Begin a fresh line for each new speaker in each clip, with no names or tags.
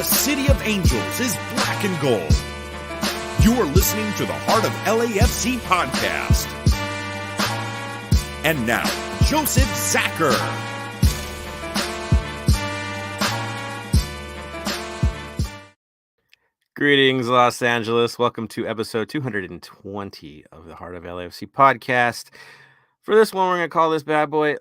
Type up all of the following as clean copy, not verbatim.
the City of Angels is black and gold. You are listening to the Heart of LAFC Podcast. And now, Joseph Zacher.
Greetings, Los Angeles. Welcome to episode 220 of the Heart of LAFC Podcast. For this one, we're going to call this bad boy,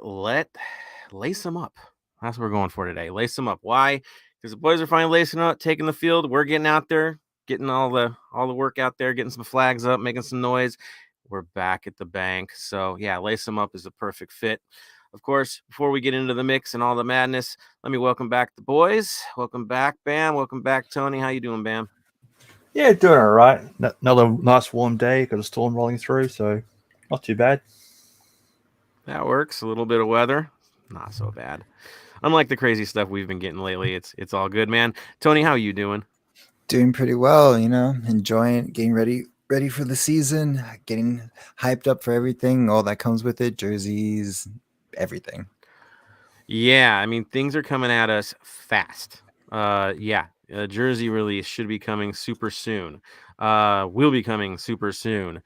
Lace 'em Up. That's what we're going for today. Lace 'em up. Why? Because the boys are finally lacing up, taking the field. We're getting out there, getting all the work out there, getting some flags up, making some noise. We're back at the bank. So, yeah, Lace 'em Up is a perfect fit. Of course, before we get into the mix and all the madness, let me welcome back the boys. Welcome back, Bam. Welcome back, Tony. How you doing, Bam?
Yeah, doing all right. Another nice warm day. Got a storm rolling through, so not too bad.
That works. A little bit of weather. Not so bad. Unlike the crazy stuff we've been getting lately, it's all good, man. Tony, how are you doing?
Doing pretty well, enjoying it, getting ready for the season, getting hyped up for everything, all that comes with it, jerseys, everything.
Yeah, I mean, things are coming at us fast. Jersey release should be coming super soon. Will be coming super soon.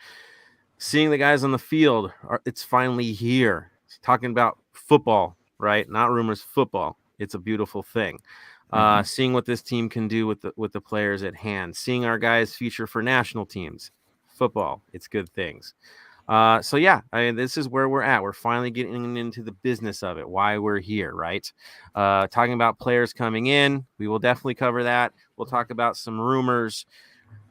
Seeing the guys on the field, it's finally here. Talking about football, right? Not rumors, football. It's a beautiful thing. Seeing what this team can do with the players at hand. Seeing our guys feature for national teams. Football, it's good things. This is where we're at. We're finally getting into the business of it, why we're here, right? Talking about players coming in. We will definitely cover that. We'll talk about some rumors.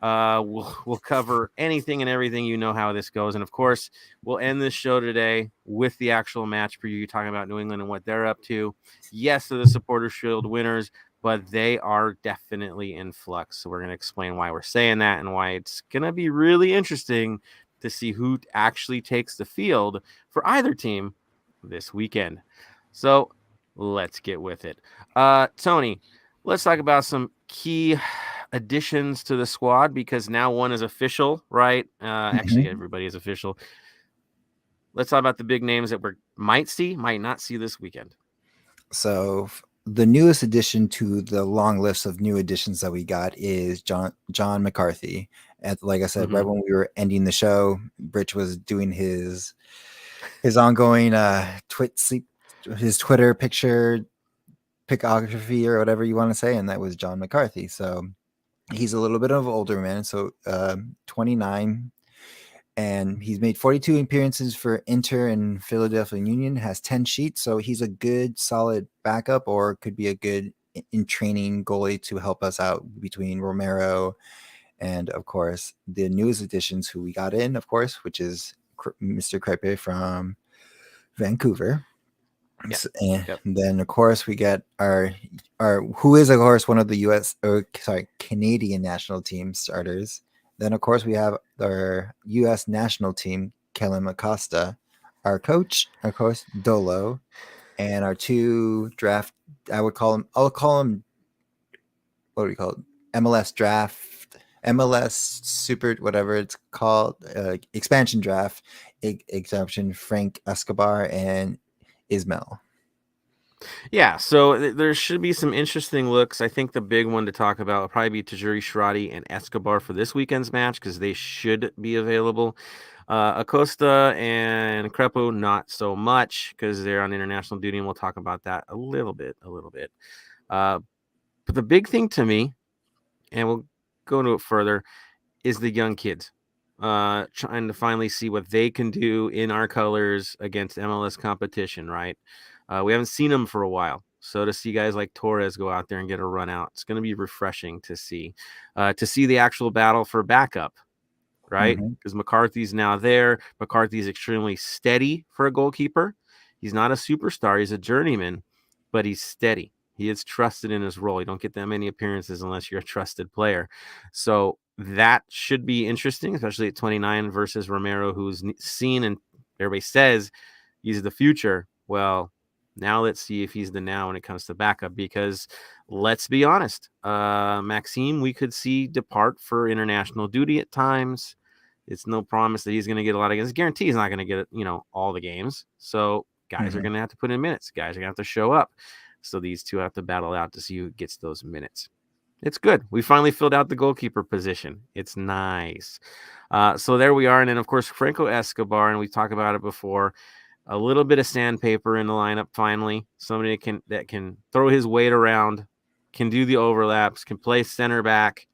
We'll cover anything and everything. You know how this goes. And of course, we'll end this show today with the actual match preview, talking about New England and what they're up to. Yes, they're the Supporters Shield winners, but they are definitely in flux. So we're going to explain why we're saying that and why it's going to be really interesting to see who actually takes the field for either team this weekend. So let's get with it. Tony, let's talk about some key additions to the squad, because now one is official, right? Actually, everybody is official. Let's talk about the big names that we might not see this weekend.
So the newest addition to the long list of new additions that we got is John McCarthy. And like I said, right when we were ending the show, Rich was doing his ongoing his Twitter picography or whatever you want to say, and that was John McCarthy. So he's a little bit of an older man, so 29, and he's made 42 appearances for Inter and Philadelphia Union, has 10 sheets, so he's a good, solid backup, or could be a good in-training goalie to help us out between Romero and, of course, the newest additions who we got in, of course, which is Mr. Crepe from Vancouver. And then, of course, we get our who is, of course, one of the Canadian national team starters. Then, of course, we have our U.S. national team, Kellen Acosta, our coach, of course, Dolo, and our two draft. I'll call him. What do we call it? MLS draft, MLS super, whatever it's called, expansion draft exemption. Franco Escobar and Ismail.
Yeah, so there should be some interesting looks. I think the big one to talk about will probably be Tajiri Shradi and Escobar for this weekend's match, because they should be available. Acosta and Crepo, not so much, because they're on international duty, and we'll talk about that a little bit. But the big thing to me, and we'll go into it further, is the young kids. Trying to finally see what they can do in our colors against MLS competition, right? We haven't seen them for a while. So to see guys like Torres go out there and get a run out, it's going to be refreshing to see the actual battle for backup, right? Because McCarthy's now there. McCarthy's extremely steady for a goalkeeper. He's not a superstar. He's a journeyman, but he's steady. He is trusted in his role. You don't get that many appearances unless you're a trusted player. So that should be interesting, especially at 29 versus Romero, who's seen and everybody says he's the future. Well, now let's see if he's the now when it comes to backup, because let's be honest, Maxime, we could see depart for international duty at times. It's no promise that he's going to get a lot of games. Guarantee he's not going to get, all the games. So guys are going to have to put in minutes. Guys are going to have to show up. So these two have to battle out to see who gets those minutes. It's good. We finally filled out the goalkeeper position. It's nice. So there we are. And then, of course, Franco Escobar, and we talked about it before, a little bit of sandpaper in the lineup finally. Somebody that can throw his weight around, can do the overlaps, can play center back.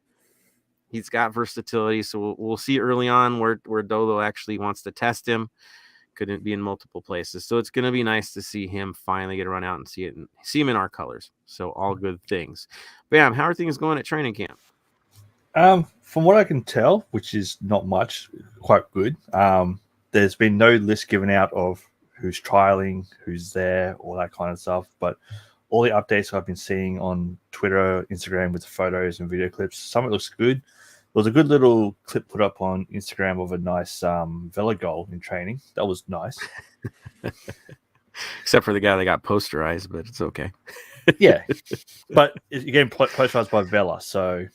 He's got versatility. So we'll see early on where Dolo actually wants to test him. Couldn't be in multiple places. So it's going to be nice to see him finally get a run out and see him in our colors. So all good things. Bam, how are things going at training camp?
From what I can tell, which is not much, quite good. There's been no list given out of who's trialing, who's there, all that kind of stuff. But all the updates I've been seeing on Twitter, Instagram with the photos and video clips, some of it looks good. There was a good little clip put up on Instagram of a nice Vela goal in training. That was nice.
Except for the guy that got posterized, but it's okay.
Yeah. But you're getting posterized by Vela, so...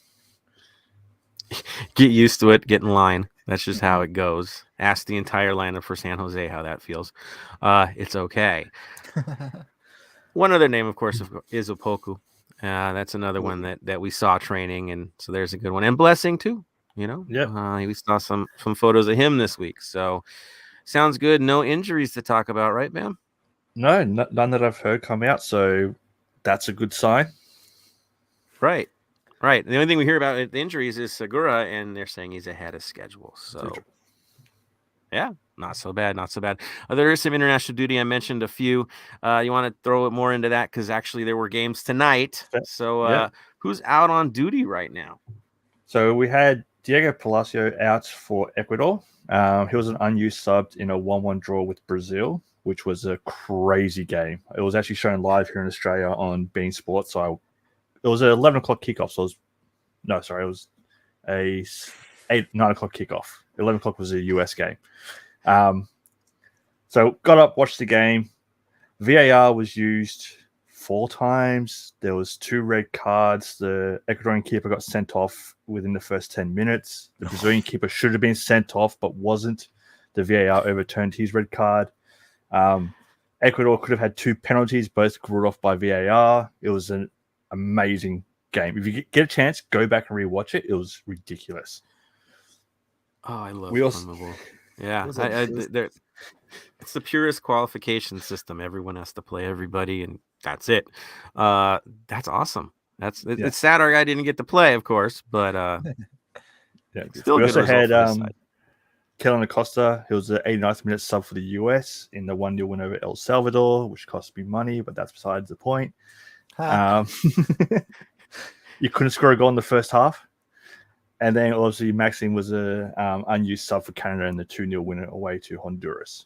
Get used to it. Get in line. That's just how it goes. Ask the entire lineup for San Jose how that feels. It's okay. One other name, of course, is Opoku. That's another one that we saw training, and so there's a good one. And Blessing too.
Yeah.
We saw some photos of him this week. So sounds good. No injuries to talk about, right, Bam?
No, none that I've heard come out. So that's a good sign.
Right. The only thing we hear about the injuries is Segura, and they're saying he's ahead of schedule. So, yeah, not so bad. There is some international duty. I mentioned a few. You want to throw it more into that because actually there were games tonight. So, Who's out on duty right now?
So we had Diego Palacio out for Ecuador. He was an unused sub in a 1-1 draw with Brazil, which was a crazy game. It was actually shown live here in Australia on Bein Sports. So it was an 11 o'clock kickoff. So it was a 9 o'clock kickoff. 11 o'clock was a US game. So got up, watched the game. VAR was used 4 times. There was 2 red cards. The Ecuadorian keeper got sent off within the first 10 minutes. The Brazilian keeper should have been sent off, but wasn't. The VAR overturned his red card. Ecuador could have had 2 penalties, both ruled off by VAR. It was an amazing game. If you get a chance, go back and rewatch it. It was ridiculous.
Oh, I love CONMEBOL. Yeah, it's the purest qualification system. Everyone has to play everybody, and that's it. That's awesome. It's sad our guy didn't get to play, of course, but still.
We
good
also had
result
Kellen Acosta. He was the 89th minute sub for the US in the 1-0 win over El Salvador, which cost me money, but that's besides the point. You couldn't score a goal in the first half. And then obviously Maxime was a unused sub for Canada in the 2-0 winner away to Honduras.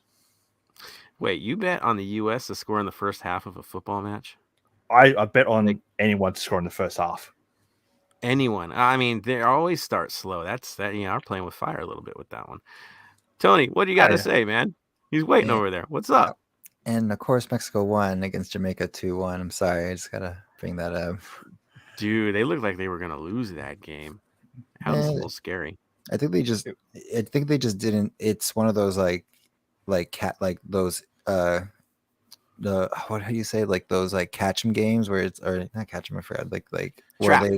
Wait, you bet on the U.S. to score in the first half of a football match?
I bet on anyone to score in the first half.
Anyone. I mean, they always start slow. I'm playing with fire a little bit with that one. Tony, what do you got to say, man? He's waiting over there. What's up?
And of course, Mexico won against Jamaica 2-1. I'm sorry. I just got to bring that up.
Dude, they looked like they were going to lose that game. That was a little scary.
I think they just didn't. It's one of those those what do you say, like those like catch 'em games where it's, or not catch 'em, I forgot, like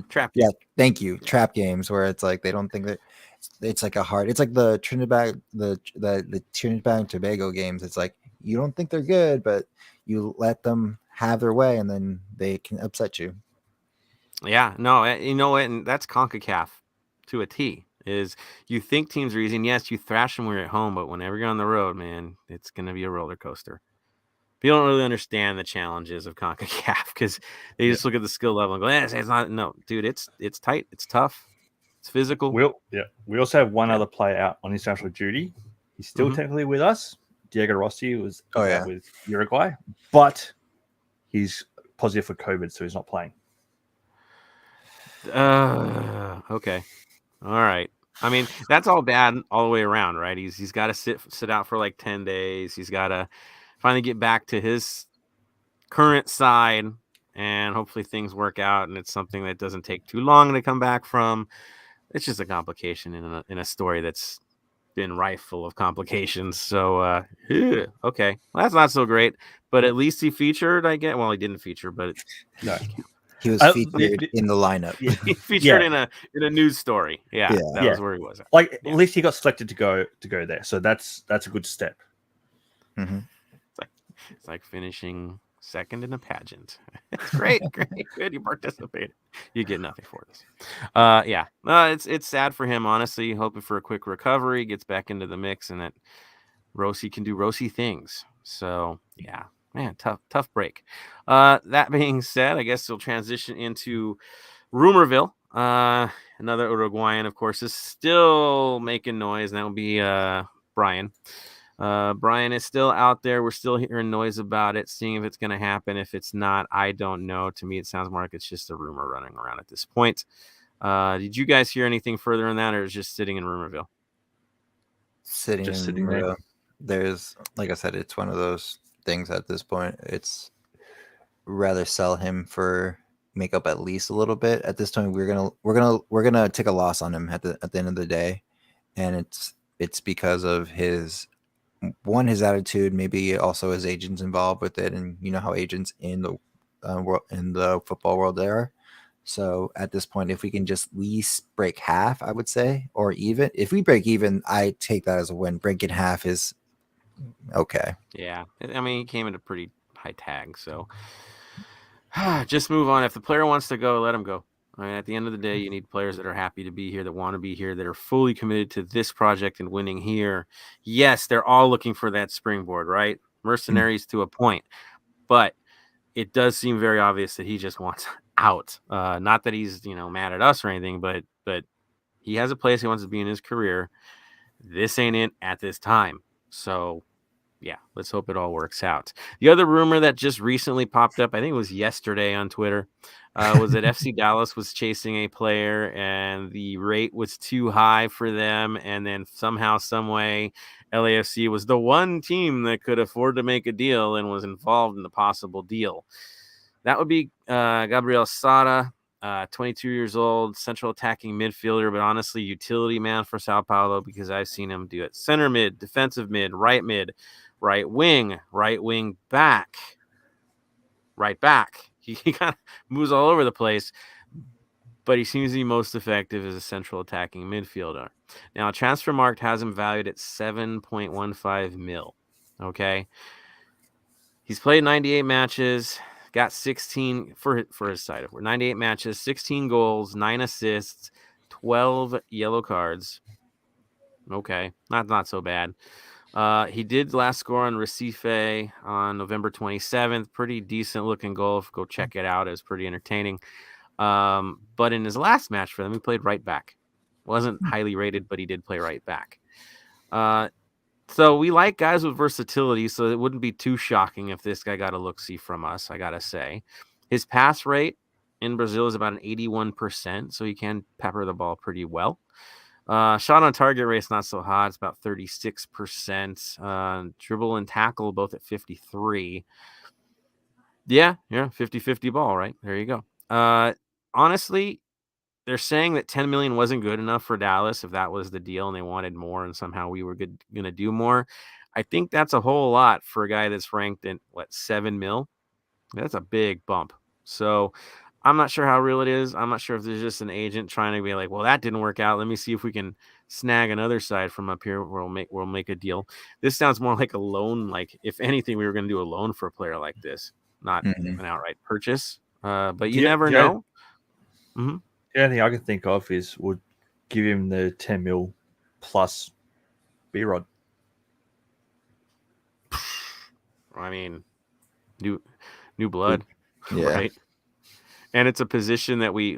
trap.
Yeah, thank you. Trap games where it's like they don't think that it's like it's like the Trinidad and Tobago games. It's like you don't think they're good, but you let them have their way and then they can upset you.
Yeah, no, you know what, and that's CONCACAF to a T. Is you think teams are easy, and yes, you thrash them when you're at home, but whenever you're on the road, man, it's going to be a roller coaster. People don't really understand the challenges of CONCACAF because they just look at the skill level and go, it's not. No, dude, it's tight, it's tough, it's physical.
We also have one other player out on international duty. He's still technically with us. Diego Rossi was out with Uruguay, but he's positive for COVID, so he's not playing.
Okay. All right. I mean, that's all bad all the way around, right? He's got to sit out for like 10 days. He's got to finally get back to his current side, and hopefully things work out and it's something that doesn't take too long to come back from. It's just a complication in a story that's been rife full of complications. So, okay. Well, that's not so great, but at least he featured, I get. Well, he didn't feature, but
no.
He was featured in the lineup.
Yeah.
He featured in a news story. Yeah, that was where he was at.
Like at least he got selected to go there, so that's a good step.
Mm-hmm.
It's like finishing second in a pageant. It's great, good. You participated. You get nothing for this. It's sad for him, honestly. Hoping for a quick recovery, gets back into the mix, and that Rossi can do Rossi things. So yeah, man, tough break. That being said, I guess we'll transition into Rumorville. Another Uruguayan, of course, is still making noise, and that will be Brian. Brian is still out there. We're still hearing noise about it, seeing if it's going to happen. If it's not, I don't know. To me, it sounds more like it's just a rumor running around at this point. Did you guys hear anything further on that, or is it just sitting in Rumorville?
Sitting there. There's, like I said, it's one of those things at this point. It's rather sell him for make up at least a little bit. At this time, we're gonna take a loss on him at the end of the day, and it's because of his attitude, maybe also his agents involved with it, and you know how agents in the world, in the football world they are. So at this point, if we can just at least break half, I would say, or even. If we break even, I take that as a win. Breaking half is okay.
Yeah, I mean, he came at a pretty high tag, so just move on. If the player wants to go, let him go. I mean, at the end of the day, you need players that are happy to be here, that want to be here, that are fully committed to this project and winning here. Yes, they're all looking for that springboard, right? Mercenaries to a point. But it does seem very obvious that he just wants out. Not that he's, mad at us or anything, but he has a place he wants to be in his career. This ain't it at this time. So, yeah, let's hope it all works out. The other rumor that just recently popped up, I think it was yesterday on Twitter, was that FC Dallas was chasing a player and the rate was too high for them. And then somehow, some way, LAFC was the one team that could afford to make a deal and was involved in the possible deal. That would be Gabriel Sada, 22 years old, central attacking midfielder, but honestly, utility man for Sao Paulo, because I've seen him do it. Center mid, defensive mid, right wing back, right back. He kind of moves all over the place, but he seems to be most effective as a central attacking midfielder. Now, Transfermarkt has him valued at 7.15 mil. Okay. He's played 98 matches, got 16 for his side. 98 matches, 16 goals, 9 assists, 12 yellow cards. Okay. Not so bad. He did last score on Recife on November 27th. Pretty decent looking goal. Go check it out. It was pretty entertaining. But in his last match for them, he played right back. Wasn't highly rated, but he did play right back. So we like guys with versatility, so it wouldn't be too shocking if this guy got a look-see from us, I got to say. His pass rate in Brazil is about an 81%, so he can pepper the ball pretty well. Shot on target rate's not so hot. It's about 36%. Dribble and tackle both at 53. Yeah, 50-50 ball, right? There you go. Honestly, they're saying that 10 million wasn't good enough for Dallas if that was the deal and they wanted more and somehow we were going to do more. I think that's a whole lot for a guy that's ranked in, 7 mil? That's a big bump. So I'm not sure how real it is. I'm not sure if there's just an agent trying to be like, well, that didn't work out. Let me see if we can snag another side from up here where we'll make a deal. This sounds more like a loan. Like if anything, we were going to do a loan for a player like this, not an outright purchase. But you never know. Mm-hmm.
The only thing I can think of is would give him the 10 mil plus B-Rod.
I mean, new blood,
yeah.
Right? And it's a position that we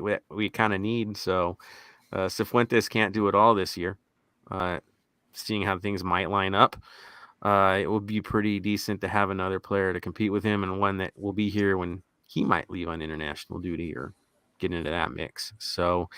kind of need. So Cifuentes can't do it all this year. Seeing how things might line up, it would be pretty decent to have another player to compete with him and one that will be here when he might leave on international duty or get into that mix. So,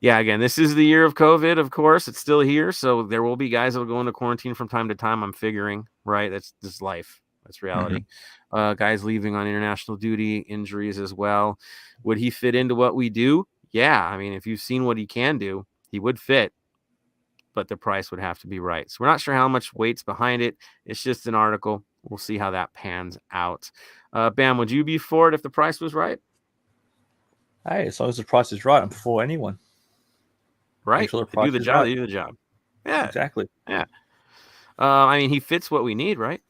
yeah, again, this is the year of COVID, of course. It's still here. So there will be guys that will go into quarantine from time to time, I'm figuring, right? That's just life. That's reality. Guys leaving on international duty, injuries as well. Would he fit into what we do? Yeah. I mean, if you've seen what he can do, he would fit, but the price would have to be right. So we're not sure how much weight's behind it. It's just an article. We'll see how that pans out. Bam, would you be for it if the price was right?
Hey, as long as the price is right, I'm for anyone.
Right?
Make sure the
They do
price
the
is
job.
right.
They do the job. Yeah.
Exactly.
Yeah. I mean, he fits what we need, right?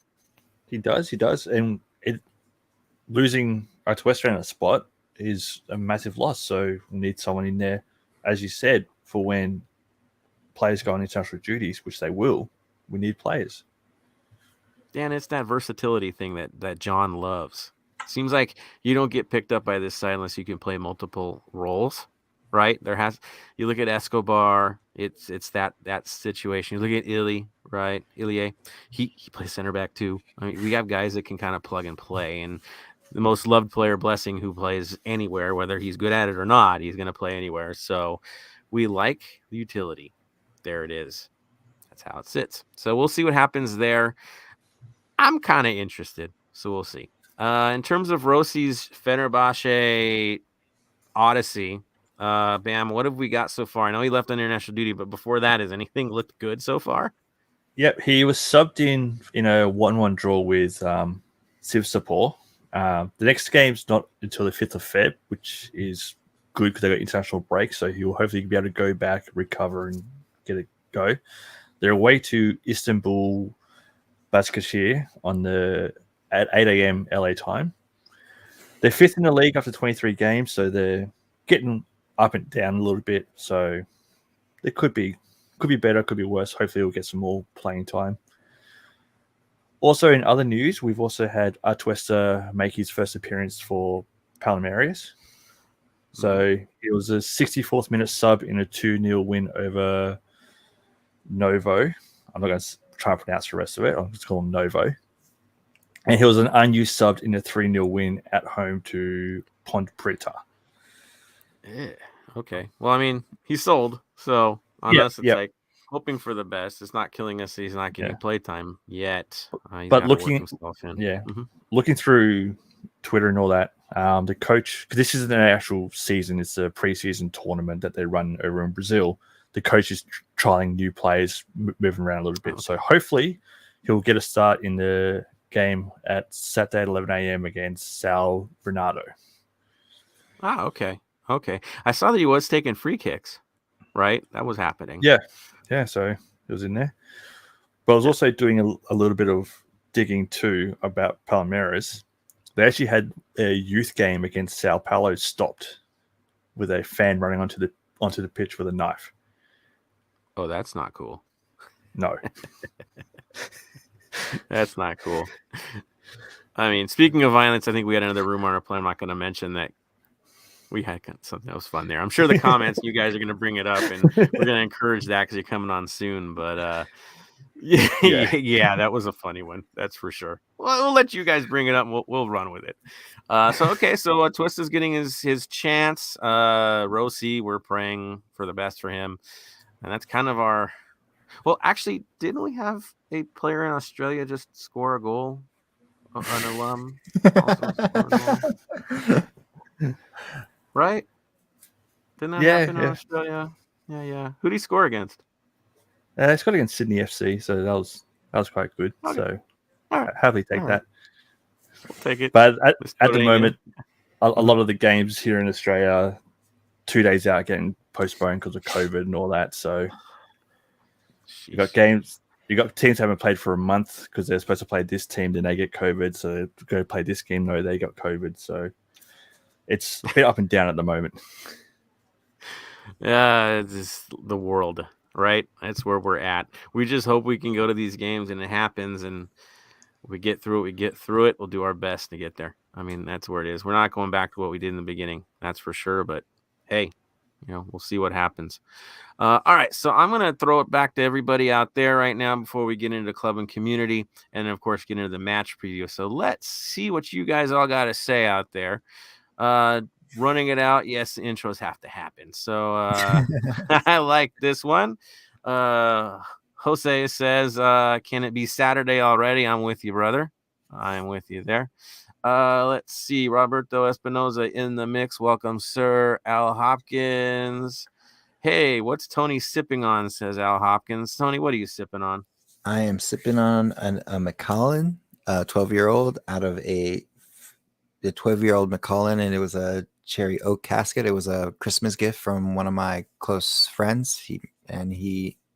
He does. And losing to Western in a spot is a massive loss. So we need someone in there, as you said, for when players go on international duties, which they will. We need players.
Dan, it's that versatility thing that John loves. Seems like you don't get picked up by this side unless you can play multiple roles, right? You look at Escobar, it's that situation. You look at Illy, right? Ilie, he plays center back too. I mean, we have guys that can kind of plug and play, and the most loved player, Blessing, who plays anywhere, whether he's good at it or not, he's going to play anywhere. So we like the utility. There it is. That's how it sits. So we'll see what happens there. I'm kind of interested, so we'll see. In terms of Rossi's Fenerbahce Odyssey, Bam, what have we got so far? I know he left on international duty, but before that, has anything looked good so far?
Yep, he was subbed in a 1-1 draw with Sivasspor. The next game's not until the 5th of Feb, which is good because they got international break, so he'll hopefully be able to go back, recover, and get a go. They're away to Istanbul, Başakşehir at 8 a.m. LA time. They're 5th in the league after 23 games, so they're getting up and down a little bit. So it could be better, could be worse. Hopefully we'll get some more playing time. Also, in other news, we've also had Atuesta make his first appearance for Palmeiras. So it was a 64th minute sub in a 2-0 win over Novo. I'm not going to try and pronounce the rest of it. I'll just call him Novo. And he was an unused sub in a 3-0 win at home to Ponte Preta.
Yeah. Okay. Well, I mean, he's sold. So on us, it's like hoping for the best. It's not killing us. He's not getting playtime yet.
But looking through Twitter and all that, the coach, because this isn't an actual season, it's a preseason tournament that they run over in Brazil. The coach is trialing new players, moving around a little bit. So hopefully he'll get a start in the game at Saturday at 11 a.m. against São Bernardo.
Ah, okay. Okay. I saw that he was taking free kicks, right? That was happening.
Yeah, so it was in there. But I was also doing a little bit of digging too about Palmeiras. They actually had a youth game against Sao Paulo stopped with a fan running onto the pitch with a knife.
Oh, that's not cool.
No.
That's not cool. I mean, speaking of violence, I think we had another rumor on our plan. I'm not going to mention that we had something that was fun there. I'm sure the comments, you guys are going to bring it up, and we're going to encourage that because you're coming on soon. But yeah, that was a funny one. That's for sure. Well, we'll let you guys bring it up, and we'll run with it. So Twist is getting his chance. Rossi, we're praying for the best for him. And that's kind of our... Well, actually, didn't we have a player in Australia just score a goal? An alum? Also score a goal? Right? Didn't that happen in Australia? Yeah. Who did he score against?
He scored against Sydney FC, so that was quite good. Okay. So happily take that.
We'll take it.
But at the moment, a lot of the games here in Australia, 2 days out, getting postponed because of COVID and all that. So you got teams haven't played for a month because they're supposed to play this team, then they get COVID, so they go play this game. No, they got COVID, so it's a bit up and down at the moment.
Yeah, it's just the world, right? That's where we're at. We just hope we can go to these games and it happens, and we get through it. We'll do our best to get there. I mean, that's where it is. We're not going back to what we did in the beginning, that's for sure. But hey, we'll see what happens. All right, so I'm going to throw it back to everybody out there right now before we get into the club and community, and of course get into the match preview. So let's see what you guys all got to say out there. Running it out, yes, the intros have to happen. So I like this one. Jose says, can it be Saturday already? I'm with you, brother. I'm with you there. Let's see. Roberto Espinoza in the mix. Welcome, sir. Al Hopkins. Hey, what's Tony sipping on? Says Al Hopkins. Tony, what are you sipping on?
I am sipping on a Macallan, 12-year-old, out of the 12-year-old Macallan, and it was a cherry oak casket. It was a Christmas gift from one of my close friends.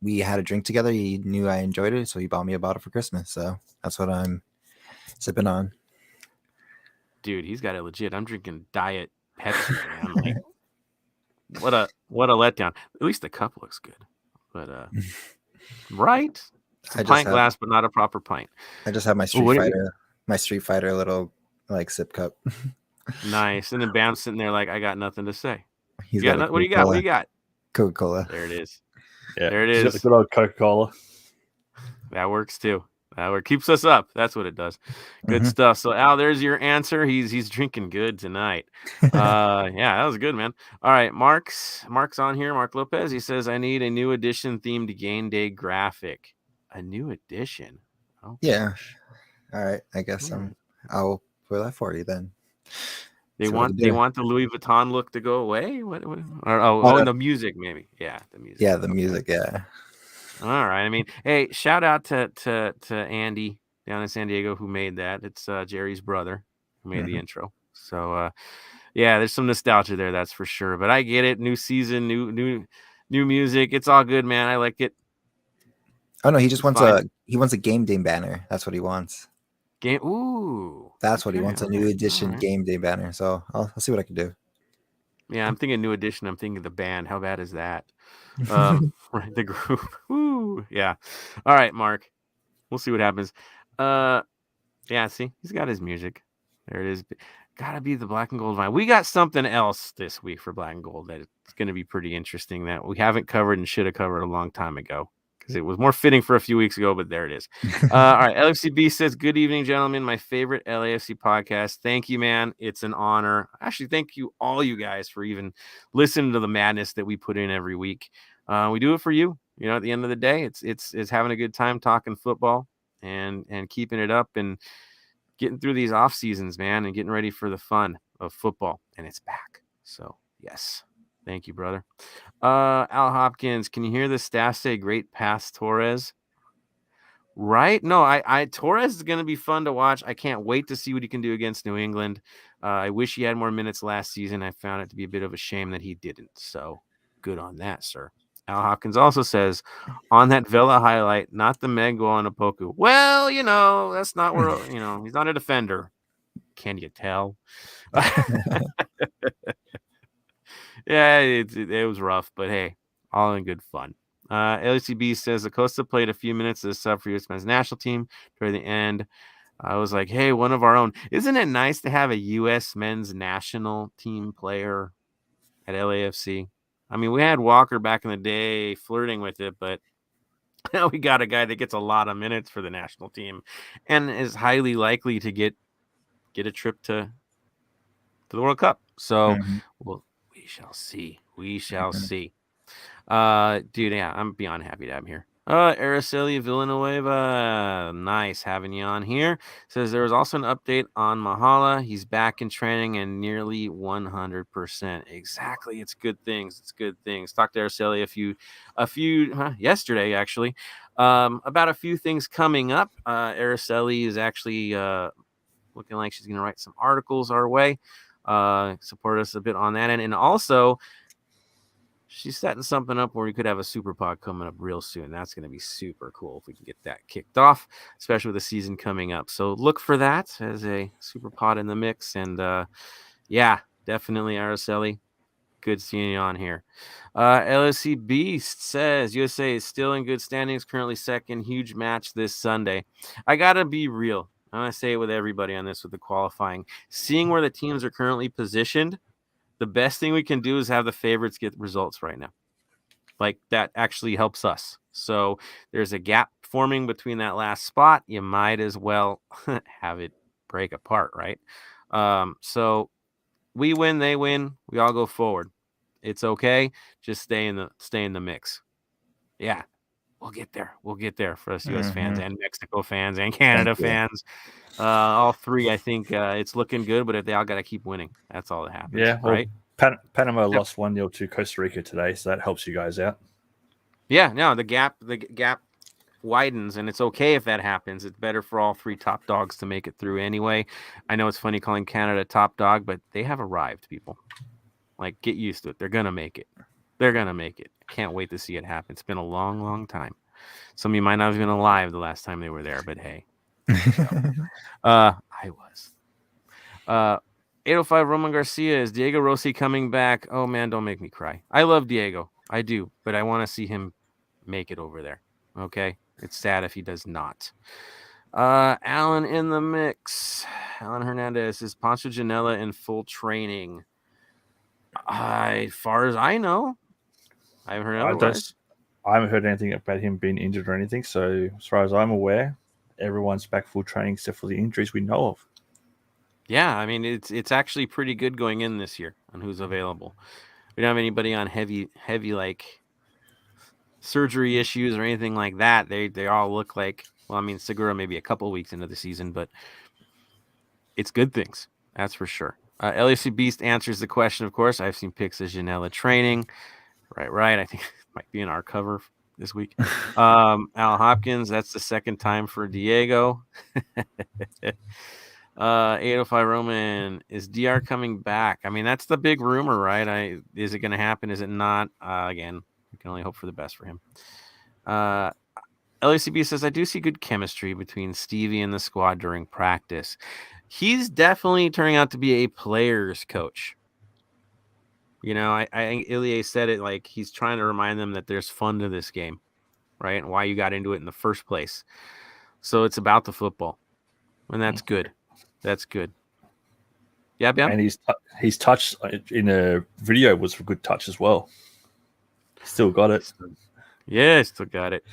We had a drink together. He knew I enjoyed it, so he bought me a bottle for Christmas. So that's what I'm sipping on.
Dude, he's got it legit. I'm drinking Diet Pepsi, man. Like, what a letdown. At least the cup looks good. But right? It's a pint glass, but not a proper pint.
I just have my Street Fighter little like sip cup.
Nice. And then Bam's sitting there like, I got nothing to say.
What
do you got? What do you got?
Coca-Cola.
There it is.
Yeah,
there it
he's
is.
got the good old Coca-Cola.
That works too. Keeps us up. That's what it does. Good stuff. So Al, there's your answer. He's drinking good tonight. Yeah, that was good, man. All right, Mark's on here. Mark Lopez. He says, I need a new edition themed game day graphic. A new edition. Oh,
yeah. All right. I guess I'll put that for you then.
They want the Louis Vuitton look to go away. And the music maybe. Yeah, the music.
Yeah, the music. Yeah.
All right. I mean, hey, shout out to Andy down in San Diego who made that. It's Jerry's brother who made the intro. So yeah, there's some nostalgia there, that's for sure. But I get it. New season, new music. It's all good, man. I like it.
Oh no, he just wants a game day banner. That's what he wants.
Ooh.
That's what he wants. A new edition game day banner. So I'll see what I can do.
Yeah, I'm thinking new edition. I'm thinking the band. How bad is that? Right, the group. Ooh, yeah. All right, Mark. We'll see what happens. Yeah, see, he's got his music. There it is. Gotta be the black and gold vinyl. We got something else this week for black and gold that it's going to be pretty interesting that we haven't covered and should have covered a long time ago because it was more fitting for a few weeks ago, but there it is. All right, LFCB says, good evening, gentlemen. My favorite LAFC podcast. Thank you, man. It's an honor. Actually, thank you, all you guys, for even listening to the madness that we put in every week. We do it for you. You know, at the end of the day, it's having a good time talking football and keeping it up and getting through these off seasons, man, and getting ready for the fun of football. And it's back. So, yes. Thank you, brother. Al Hopkins, can you hear the staff say great pass, Torres? Right? No, I Torres is going to be fun to watch. I can't wait to see what he can do against New England. I wish he had more minutes last season. I found it to be a bit of a shame that he didn't. So, good on that, sir. Al Hopkins also says, on that Vela highlight, not the Meg on Opoku. Well, you know, that's not where, you know, he's not a defender. Can you tell? Yeah, it was rough, but hey, all in good fun. LCB says Acosta played a few minutes as a sub for U.S. men's national team toward the end. I was like, hey, one of our own. Isn't it nice to have a U.S. men's national team player at LAFC? I mean, we had Walker back in the day flirting with it, but now we got a guy that gets a lot of minutes for the national team and is highly likely to get a trip to the World Cup. So, well, we shall see. We shall see. Dude, yeah, I'm beyond happy to have him here. Araceli Villanueva, nice having you on here. Says there was also an update on Mahala. He's back in training and nearly 100%. Exactly. It's good things. It's good things. Talked to Araceli a few yesterday, actually, about a few things coming up. Araceli is actually looking like she's going to write some articles our way. Support us a bit on that end. And also, she's setting something up where we could have a super pod coming up real soon. That's going to be super cool if we can get that kicked off, especially with the season coming up. So look for that as a super pod in the mix. And yeah, definitely, Araceli. Good seeing you on here. LSC Beast says USA is still in good standings, currently second. Huge match this Sunday. I got to be real. I'm going to say it with everybody on this with the qualifying. Seeing where the teams are currently positioned, the best thing we can do is have the favorites get results right now. Like, that actually helps us. So there's a gap forming between that last spot. You might as well have it break apart, right? So we win, they win. We all go forward. It's okay. Just stay in the mix. Yeah. We'll get there. We'll get there for us U.S. fans and Mexico fans and Canada fans. All three, I think it's looking good, but if they all got to keep winning, that's all that happens.
Yeah, well,
right?
Panama lost 1-0 to Costa Rica today, so that helps you guys out.
Yeah, no, the gap widens, and it's okay if that happens. It's better for all three top dogs to make it through anyway. I know it's funny calling Canada top dog, but they have arrived, people. Like, get used to it. They're going to make it. They're going to make it. Can't wait to see it happen. It's been a long, long time. Some of you might not have been alive the last time they were there, but hey. I was. 805 Roman Garcia, is Diego Rossi coming back? Oh, man, don't make me cry. I love Diego. I do, but I want to see him make it over there. Okay? It's sad if he does not. Alan in the mix. Alan Hernandez, is Poncho Janela in full training? As far as I know, I haven't heard otherwise.
I haven't heard anything about him being injured or anything. So as far as I'm aware, everyone's back full training except for the injuries we know of.
Yeah, I mean it's actually pretty good going in this year on who's available. We don't have anybody on heavy like surgery issues or anything like that. They all look like, well, I mean, Segura maybe a couple weeks into the season, but it's good things. That's for sure. LAFC Beast answers the question, of course. I've seen pics of Janela training. Right. I think it might be in our cover this week. Al Hopkins, that's the second time for Diego. 805 Roman, is DR coming back? I mean, that's the big rumor, right? Is it going to happen? Is it not? Again, we can only hope for the best for him. LACB says, I do see good chemistry between Stevie and the squad during practice. He's definitely turning out to be a player's coach. You know, I think Ilie said it, like he's trying to remind them that there's fun to this game, right? And why you got into it in the first place. So it's about the football. And that's good. That's good. Yeah, Bam?
And his touch in a video was a good touch as well. Still got it.
Yeah, still got it.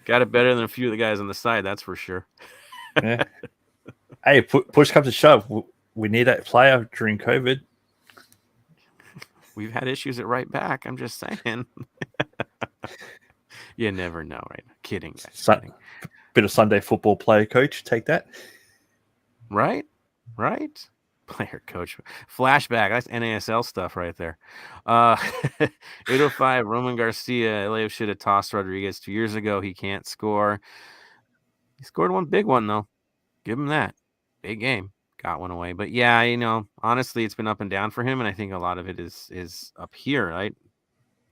Got it better than a few of the guys on the side, that's for sure.
Yeah. Hey, push comes to shove. We need that player during COVID.
We've had issues at right back. I'm just saying. You never know, right? Kidding, guys. Kidding.
Bit of Sunday football player coach. Take that.
Right? Player coach. Flashback. That's NASL stuff right there. 805 Roman Garcia. LA should have tossed Rodriguez 2 years ago. He can't score. He scored one big one, though. Give him that. Big game. Got one away. But yeah, you know, honestly, it's been up and down for him, and I think a lot of it is up here, right?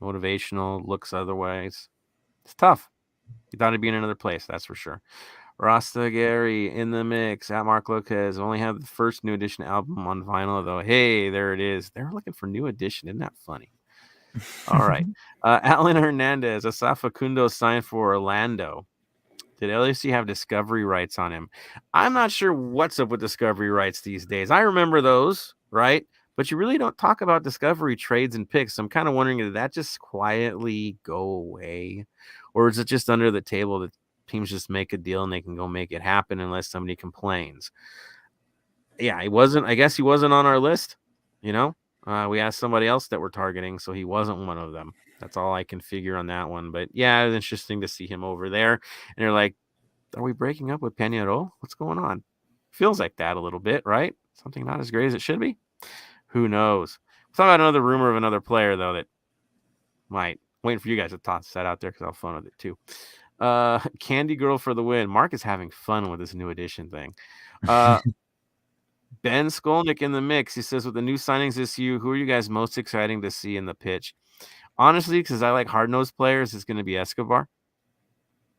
Motivational, looks otherwise. It's tough. He thought he'd be in another place, that's for sure. Rasta Gary in the mix. At Mark Lopez. Only have the first New Edition album on vinyl, though. Hey, there it is. They're looking for New Edition. Isn't that funny? All right. Alan Hernandez. Asaf Facundo signed for Orlando. Did LAFC have discovery rights on him? I'm not sure what's up with discovery rights these days. I remember those, right? But you really don't talk about discovery trades and picks. I'm kind of wondering, did that just quietly go away? Or is it just under the table that teams just make a deal and they can go make it happen unless somebody complains? Yeah, I guess he wasn't on our list, you know? We asked somebody else that we're targeting, so he wasn't one of them. That's all I can figure on that one. But yeah, it was interesting to see him over there. And you're like, are we breaking up with Peñarol? What's going on? Feels like that a little bit, right? Something not as great as it should be. Who knows? We'll talk about another rumor of another player, though, that might. Waiting for you guys to toss that out there because I'll have fun with it, too. Candy Girl for the win. Mark is having fun with this New Edition thing. Ben Skolnick in the mix. He says, with the new signings this year, who are you guys most exciting to see in the pitch? Honestly, because I like hard-nosed players, it's going to be Escobar.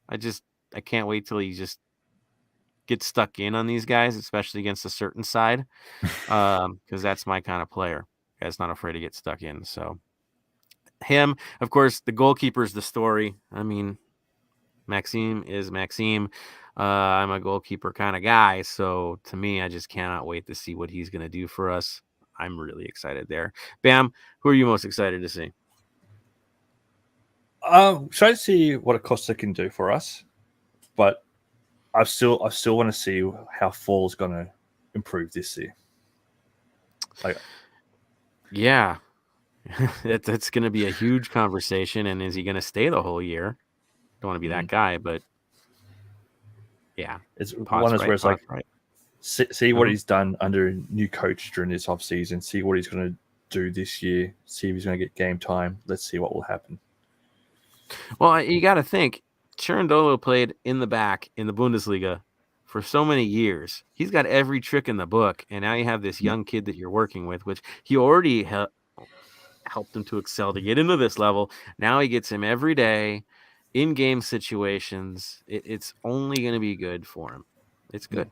I can't wait till he just gets stuck in on these guys, especially against a certain side, because that's my kind of player. Guy's not afraid to get stuck in. So him, of course, the goalkeeper is the story. I mean, Maxime is Maxime. I'm a goalkeeper kind of guy, so to me, I just cannot wait to see what he's going to do for us. I'm really excited there. Bam, who are you most excited to see?
Try to see what Acosta can do for us, but I still want to see how Fall's going to improve this year.
Yeah, that's going to be a huge conversation. And is he going to stay the whole year? Don't want to be that guy, but yeah,
it's one of those where it's like, see what he's done under a new coach during this off season. See what he's going to do this year. See if he's going to get game time. Let's see what will happen.
Well, you got to think Cherundolo played in the back in the Bundesliga for so many years. He's got every trick in the book, and now you have this young kid that you're working with, which he already helped him to excel to get into this level. Now he gets him every day in game situations. It's only going to be good for him. It's good.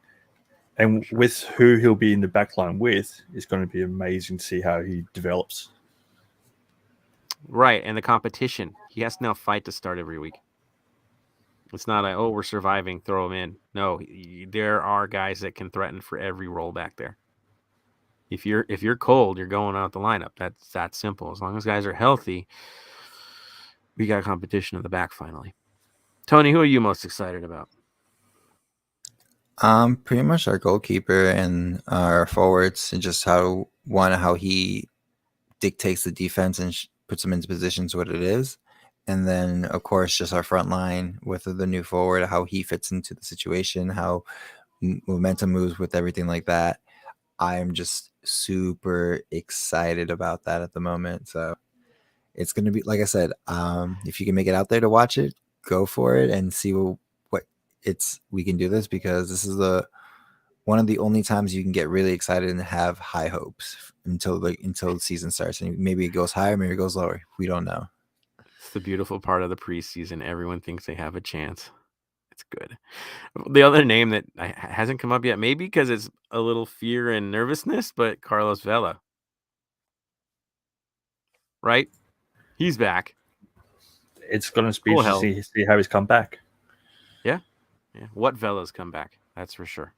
And with who he'll be in the back line with, it's going to be amazing to see how he develops.
Right, and the competition. He has to now fight to start every week. It's not like, oh, we're surviving, throw him in. No, there are guys that can threaten for every role back there. If you're cold, you're going out the lineup. That's that simple. As long as guys are healthy, we got competition at the back finally. Tony, who are you most excited about?
Pretty much our goalkeeper and our forwards, and just how he dictates the defense and puts them into positions what it is. And then, of course, just our front line with the new forward, how he fits into the situation, how momentum moves with everything like that. I'm just super excited about that at the moment. So it's going to be, like I said, if you can make it out there to watch it, go for it and see what we can do this, because this is one of the only times you can get really excited and have high hopes until the season starts. And maybe it goes higher, maybe it goes lower. We don't know.
It's the beautiful part of the preseason. Everyone thinks they have a chance. It's good. The other name that hasn't come up yet, maybe because it's a little fear and nervousness, but Carlos Vela. Right? He's back.
It's going to be interesting to see how he's come back.
Yeah. What Vela's come back? That's for sure.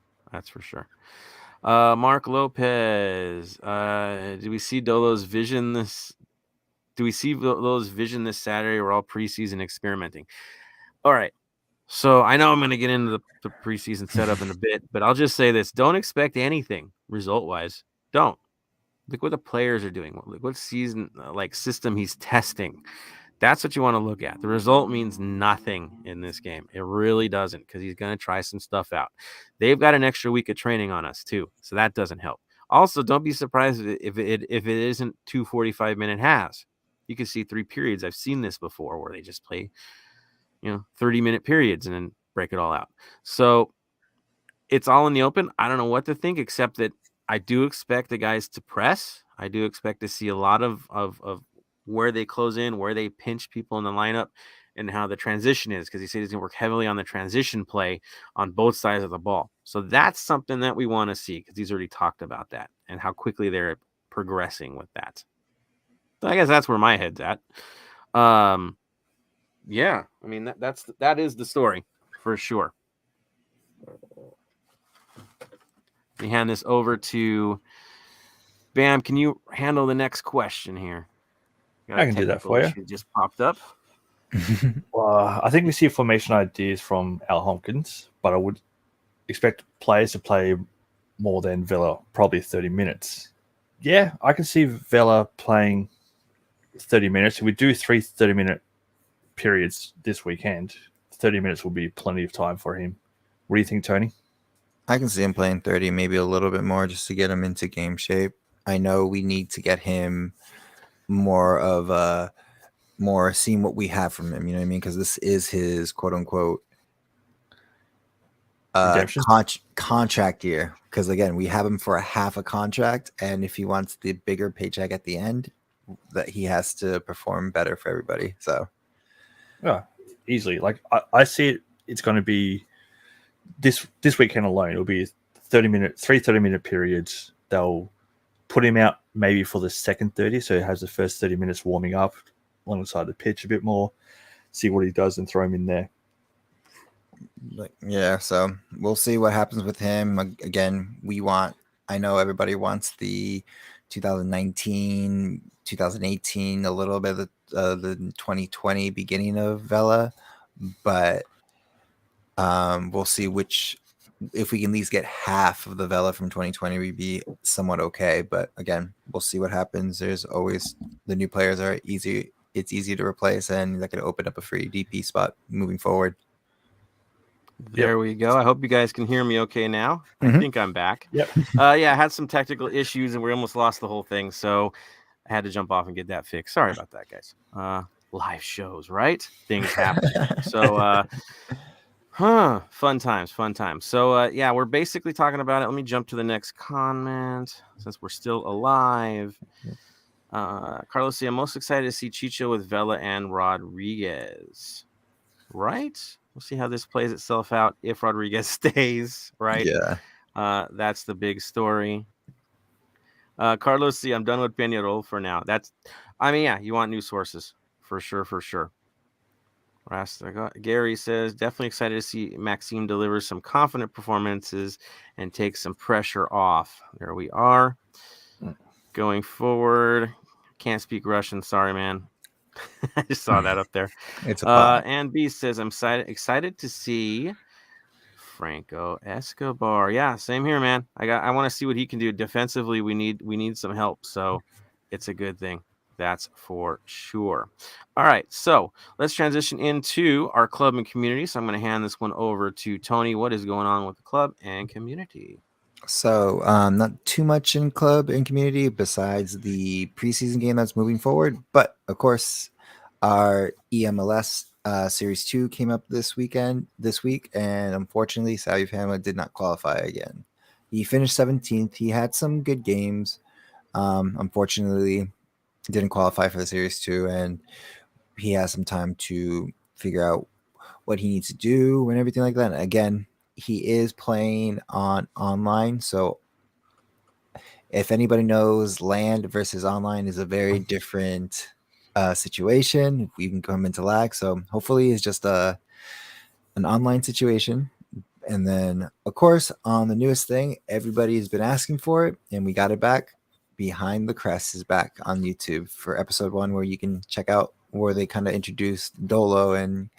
Mark Lopez. Do we see Dolo's vision this? Do we see Dolo's vision this Saturday? We're all preseason experimenting. All right. So I know I'm going to get into the preseason setup in a bit, but I'll just say this: don't expect anything result-wise. Don't. Look what the players are doing. Look what season system he's testing. That's what you want to look at. The result means nothing in this game. It really doesn't, because he's going to try some stuff out. They've got an extra week of training on us too, so that doesn't help. Also, don't be surprised if it isn't 2 45-minute halves. You can see 3 periods. I've seen this before where they just play, 30-minute periods and then break it all out. So it's all in the open. I don't know what to think, except that I do expect the guys to press. I do expect to see a lot of where they close in, where they pinch people in the lineup, and how the transition is, because he said he's going to work heavily on the transition play on both sides of the ball. So that's something that we want to see, because he's already talked about that and how quickly they're progressing with that. So I guess that's where my head's at. Yeah, I mean, that is the story for sure. Let me hand this over to Bam. Can you handle the next question here?
I can do that for you.
Just popped up.
Well, I think we see formation ideas from Al Hopkins, but I would expect players to play more than Vela, probably 30 minutes. Yeah, I can see Vela playing 30 minutes. If we do 3 30-minute periods this weekend, 30 minutes will be plenty of time for him. What do you think, Tony?
I can see him playing 30, maybe a little bit more, just to get him into game shape. I know we need to get him more seeing what we have from him, you know what I mean? Because this is his quote unquote contract year. Because again, we have him for a half a contract, and if he wants the bigger paycheck at the end, that he has to perform better for everybody. So
yeah, easily. Like I see it, it's going to be this weekend alone. It'll be 3 30-minute periods. They'll put him out maybe for the second 30, so he has the first 30 minutes warming up alongside the pitch a bit more, see what he does and throw him in there.
Yeah, so we'll see what happens with him. Again, I know everybody wants the 2019, 2018, a little bit of the 2020 beginning of Vela, but we'll see if we can at least get half of the Vela from 2020, we'd be somewhat okay. But again, we'll see what happens. There's always the new players are easy. It's easy to replace, and that could open up a free DP spot moving forward.
There we go. I hope you guys can hear me okay now. I think I'm back.
Yep.
I had some technical issues and we almost lost the whole thing, so I had to jump off and get that fixed. Sorry about that, guys. live shows, right? Things happen. So, fun times. So, yeah, we're basically talking about it. Let me jump to the next comment since we're still alive. Carlos, I'm most excited to see Chicho with Vela and Rodriguez. Right? We'll see how this plays itself out if Rodriguez stays, right?
Yeah.
That's the big story. Carlos, I'm done with Peñarol for now. Yeah, you want new sources for sure. Gary says, definitely excited to see Maxime deliver some confident performances and take some pressure off. There we are. Going forward, can't speak Russian. Sorry, man. I just saw that up there.
It's a pot.
And B says, I'm excited to see Franco Escobar. Yeah, same here, man. I want to see what he can do defensively. We need some help, so it's a good thing. That's for sure. All right, so let's transition into our club and community. So I'm going to hand this one over to Tony. What is going on with the club and community?
So not too much in club and community besides the preseason game that's moving forward. But of course, our EMLS Series 2 came up this week, and unfortunately, Salvi Fama did not qualify again. He finished 17th. He had some good games. Unfortunately, didn't qualify for the Series 2, and he has some time to figure out what he needs to do and everything like that. And again, he is playing online, so if anybody knows, land versus online is a very different situation. We can come into lag, so hopefully it's just an online situation. And then, of course, on the newest thing, everybody's been asking for it, and we got it back. Behind the Crest is back on YouTube for episode 1, where you can check out where they kind of introduced Dolo and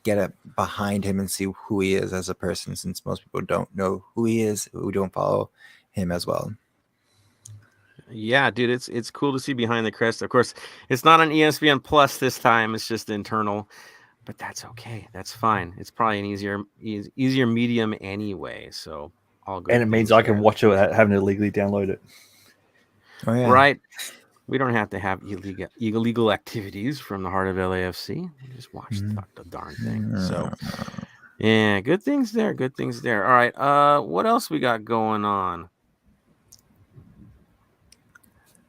get it behind him and see who he is as a person, since most people don't know who he is, who don't follow him as well.
Yeah, dude, it's cool to see Behind the Crest. Of course, it's not on ESPN Plus this time. It's just internal, but that's okay. That's fine. It's probably an easier medium anyway. So all good.
And it means I can watch it without having to legally download it.
Oh, yeah.
Right. We don't have to have illegal activities from the Heart of LAFC. Just watch the darn thing. So, yeah, good things there. All right. What else we got going on?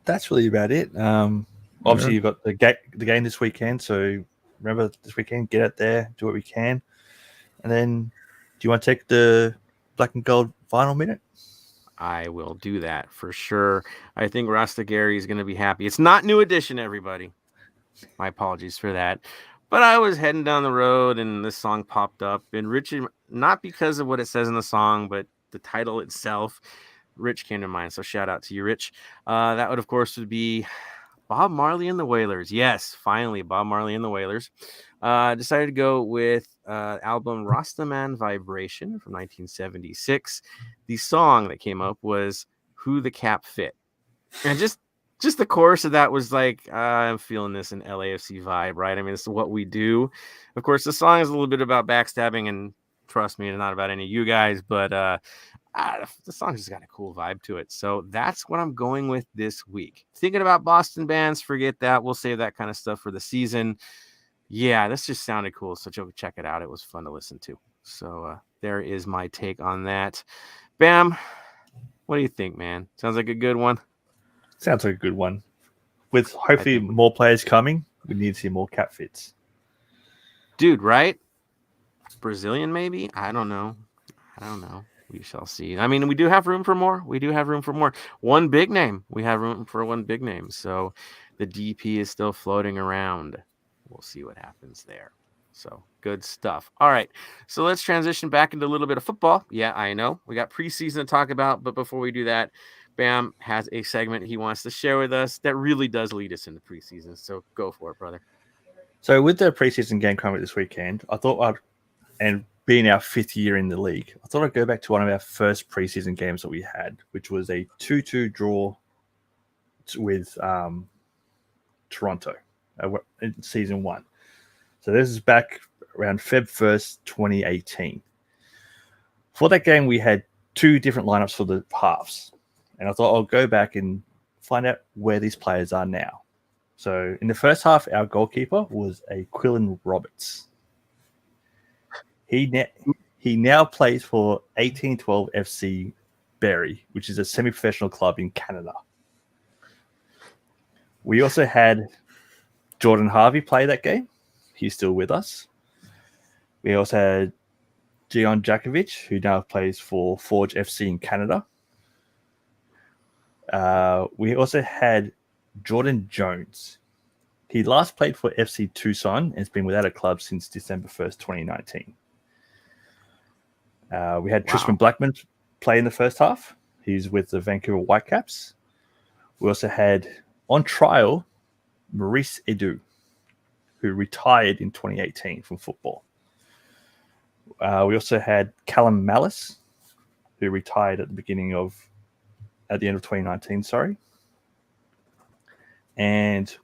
That's really about it. Obviously, you've got the game this weekend. So remember, this weekend, get out there, do what we can. And then, do you want to take the Black and Gold final minute?
I will do that for sure. I think Rasta Gary is going to be happy. It's not New Edition, everybody. My apologies for that. But I was heading down the road and this song popped up. And Rich, not because of what it says in the song, but the title itself, Rich came to mind. So shout out to you, Rich. That would, of course, be Bob Marley and the Wailers. Yes, finally, Bob Marley and the Wailers. Decided to go with album Rastaman Vibration from 1976. The song that came up was Who the Cap Fit. And just the chorus of that was like, I'm feeling this in LAFC vibe, right? I mean, this is what we do. Of course, the song is a little bit about backstabbing, and trust me, it's not about any of you guys, but the song just got a cool vibe to it. So that's what I'm going with this week. Thinking about Boston bands, forget that. We'll save that kind of stuff for the season. Yeah, this just sounded cool. So check it out. It was fun to listen to. So there is my take on that. Bam, what do you think, man? Sounds like a good one.
Sounds like a good one. With hopefully more players coming, we need to see more cap fits.
Dude, right? Brazilian, maybe? I don't know. We shall see. I mean, we do have room for more. One big name. We have room for one big name. So the DP is still floating around. We'll see what happens there. So good stuff. All right. So let's transition back into a little bit of football. Yeah, I know. We got preseason to talk about. But before we do that, Bam has a segment he wants to share with us that really does lead us into preseason. So go for it, brother.
So with the preseason game coming this weekend, I thought and being our 5th year in the league, I thought I'd go back to one of our first preseason games that we had, which was a 2-2 draw with Toronto in season 1. So this is back around Feb 1st, 2018. For that game, we had 2 different lineups for the halves. And I thought I'll go back and find out where these players are now. So in the first half, our goalkeeper was a Quillen Roberts. He now plays for 1812 FC Barrie, which is a semi-professional club in Canada. We also had Jordan Harvey play that game. He's still with us. We also had Dion Jakovic, who now plays for Forge FC in Canada. We also had Jordan Jones. He last played for FC Tucson and has been without a club since December 1st, 2019. We had Tristan Blackman play in the first half. He's with the Vancouver Whitecaps. We also had, on trial, Maurice Edu, who retired in 2018 from football. We also had Callum Malice, who retired at the end of 2019, sorry. And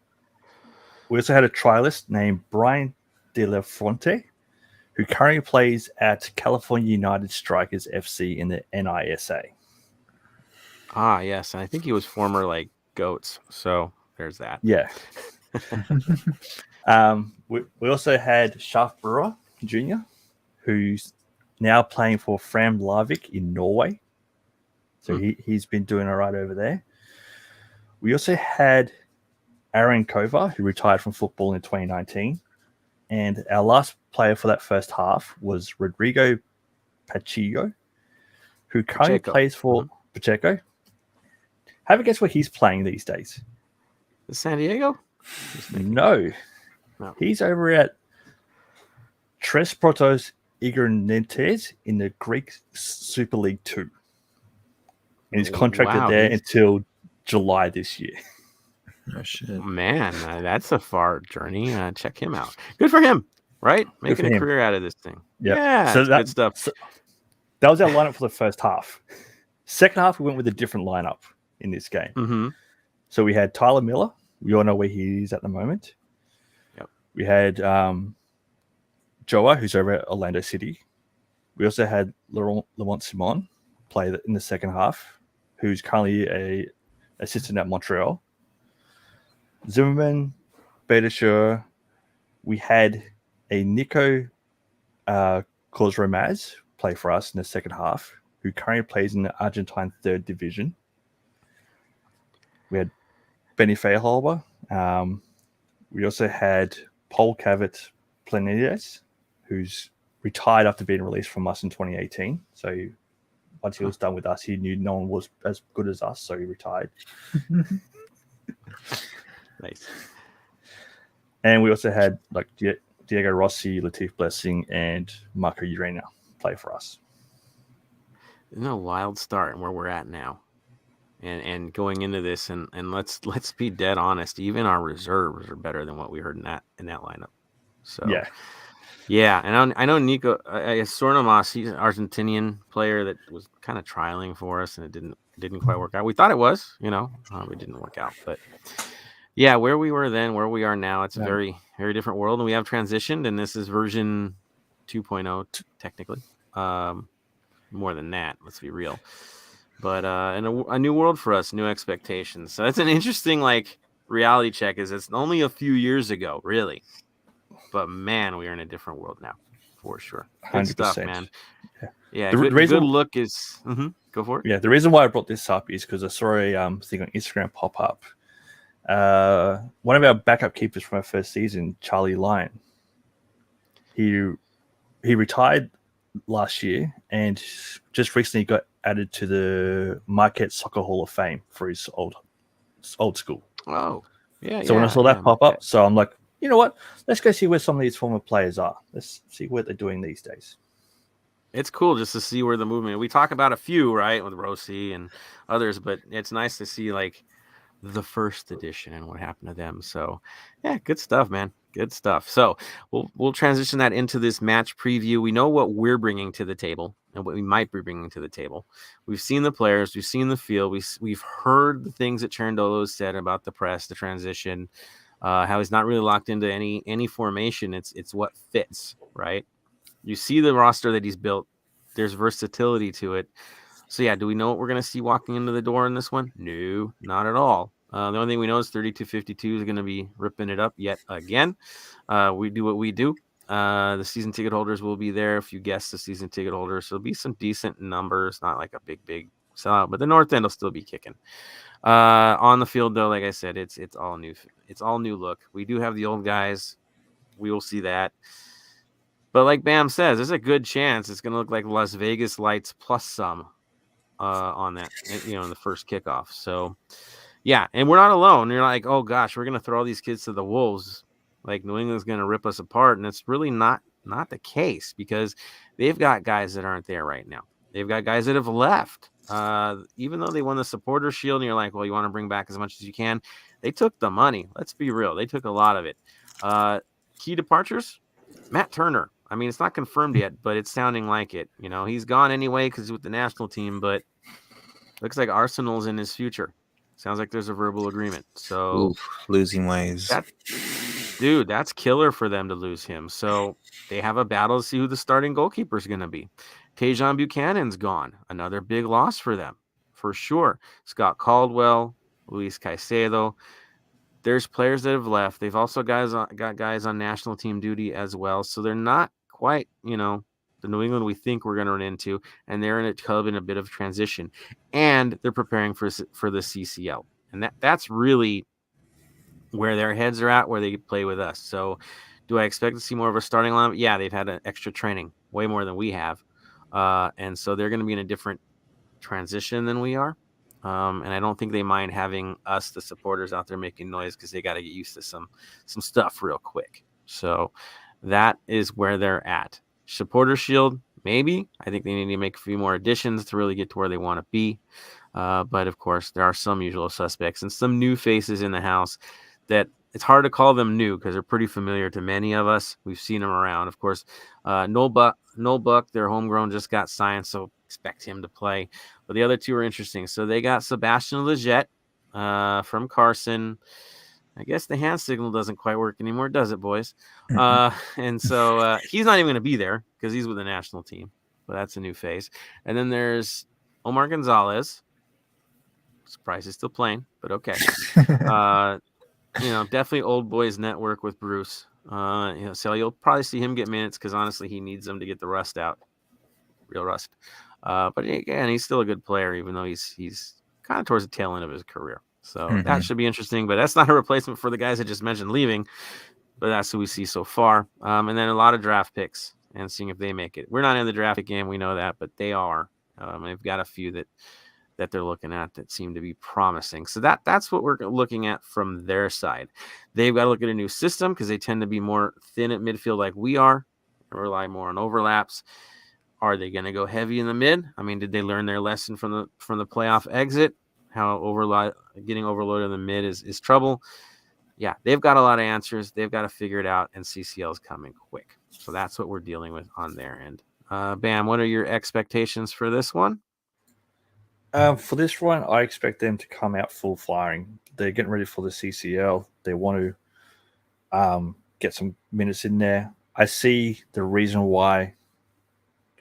we also had a trialist named Brian De La Fonte, who currently plays at California United Strikers FC in the NISA.
Ah, yes. And I think he was former GOATs. So there's that.
Yeah. We also had Sharp Brewer Jr., who's now playing for Fram Larvik in Norway. So he's been doing all right over there. We also had Aaron Kovar, who retired from football in 2019. And our last player for that first half was Rodrigo Patillo, who currently plays for Pacheco. Have a guess where he's playing these days.
San Diego?
No. He's over at Tres Protos Igranentes in the Greek Super League 2. And he's contracted there until July this year.
Oh, shit.
Man, that's a far journey. Check him out. Good for him, right? Making a career out of this thing.
Yep.
Yeah, so good stuff.
So that was our lineup for the first half. Second half, we went with a different lineup in this game.
Mm-hmm.
So we had Tyler Miller. We all know where he is at the moment.
Yep.
We had Joa, who's over at Orlando City. We also had Lamont Simon play in the second half, who's currently a assistant at Montreal. Zimmerman, Bedashur. We had a Nico Kozromaz play for us in the second half, who currently plays in the Argentine third division. We had Benny Feyholber. We also had Paul Cavett Planides, who's retired after being released from us in 2018. So once he was done with us, he knew no one was as good as us, so he retired.
Nice.
And we also had Diego Rossi, Latif Blessing, and Marco Urena play for us.
Isn't a wild start and where we're at now. And going into this, and let's be dead honest, even our reserves are better than what we heard in that lineup. So yeah, and I know Nico Sornomas, he's an Argentinian player that was kind of trialing for us, and it didn't quite work out. We thought it was, it didn't work out, but yeah, where we were then, where we are now, it's a very, very different world, and we have transitioned, and this is version 2.0 technically. More than that, let's be real. But a new world for us, new expectations. So that's an interesting reality check. Is it's only a few years ago, really, but man, we are in a different world now, for sure. Good
100%.
stuff, man. Yeah,
the
good
reason,
look is go for it.
Yeah, the reason why I brought this up is because I saw a thing on Instagram pop up. One of our backup keepers from our first season, Charlie Lyon, he retired last year and just recently got added to the Marquette Soccer Hall of Fame for his old school.
Oh, yeah.
So when I saw that pop up, so I'm like, you know what? Let's go see where some of these former players are. Let's see what they're doing these days.
It's cool just to see where the movement. We talk about a few, right, with Rossi and others, but it's nice to see the first edition and what happened to them. So yeah, good stuff, man. Good stuff. So we'll transition that into this match preview. We know what we're bringing to the table and what we might be bringing to the table. We've seen the players, we've seen the field, we've heard the things that Cherundolo said about the press, the transition, how he's not really locked into any formation. It's what fits, right? You see the roster that he's built. There's versatility to it. So yeah, do we know what we're going to see walking into the door in this one? No, not at all. The only thing we know is 3252 is going to be ripping it up yet again. We do what we do. The season ticket holders will be there. If you guess the season ticket holders, so it'll be some decent numbers, not like a big sellout, but the North End will still be kicking. On the field, though, like I said, it's all new. It's all new look. We do have the old guys. We will see that. But like Bam says, there's a good chance it's going to look like Las Vegas Lights plus some on that, in the first kickoff. So, yeah, and we're not alone. You're like, oh, gosh, we're going to throw all these kids to the wolves. Like New England's going to rip us apart, and it's really not the case because they've got guys that aren't there right now. They've got guys that have left. Even though they won the Supporter Shield, and you're like, well, you want to bring back as much as you can. They took the money. Let's be real. They took a lot of it. Key departures, Matt Turner. I mean, it's not confirmed yet, but it's sounding like it. He's gone anyway because he's with the national team, but looks like Arsenal's in his future. Sounds like there's a verbal agreement. So
losing ways.
Dude, that's killer for them to lose him. So they have a battle to see who the starting goalkeeper is going to be. Tajon Buchanan's gone. Another big loss for them, for sure. Scott Caldwell, Luis Caicedo. There's players that have left. They've also got guys on national team duty as well. So they're not quite, the New England we think we're going to run into, and they're in a bit of transition. And they're preparing for the CCL. And that's really where their heads are at, where they play with us. So do I expect to see more of a starting lineup? Yeah, they've had an extra training, way more than we have. And so they're going to be in a different transition than we are. And I don't think they mind having us, the supporters, out there making noise because they got to get used to some stuff real quick. So that is where they're at. Supporter Shield, maybe. I think they need to make a few more additions to really get to where they want to be. But, of course, there are some usual suspects and some new faces in the house that it's hard to call them new because they're pretty familiar to many of us. We've seen them around. Of course, Noel Buck, their homegrown, just got signed, so expect him to play. But the other two are interesting. So they got Sebastian Lletget from Carson. I guess the hand signal doesn't quite work anymore, does it, boys? And so he's not even going to be there because he's with the national team. But that's a new face. And then there's Omar Gonzalez. Surprised he's still playing, but okay. Definitely old boys network with Bruce. So you'll probably see him get minutes because honestly, he needs them to get the rust out, real rust. But again, he's still a good player, even though he's kind of towards the tail end of his career. So that should be interesting. But that's not a replacement for the guys I just mentioned leaving. But that's who we see so far. And then a lot of draft picks and seeing if they make it. We're not in the draft game, we know that, but they are. They've got a few that they're looking at that seem to be promising. So that's what we're looking at from their side. They've got to look at a new system because they tend to be more thin at midfield like we are and rely more on overlaps. Are they going to go heavy in the mid? I mean, did they learn their lesson from the playoff exit? How getting overloaded in the mid is trouble. Yeah, they've got a lot of answers. They've got to figure it out, and CCL is coming quick. So that's what we're dealing with on their end. Bam, what are your expectations for this one?
For this one, I expect them to come out full firing. They're getting ready for the CCL. They want to get some minutes in there. I see the reason why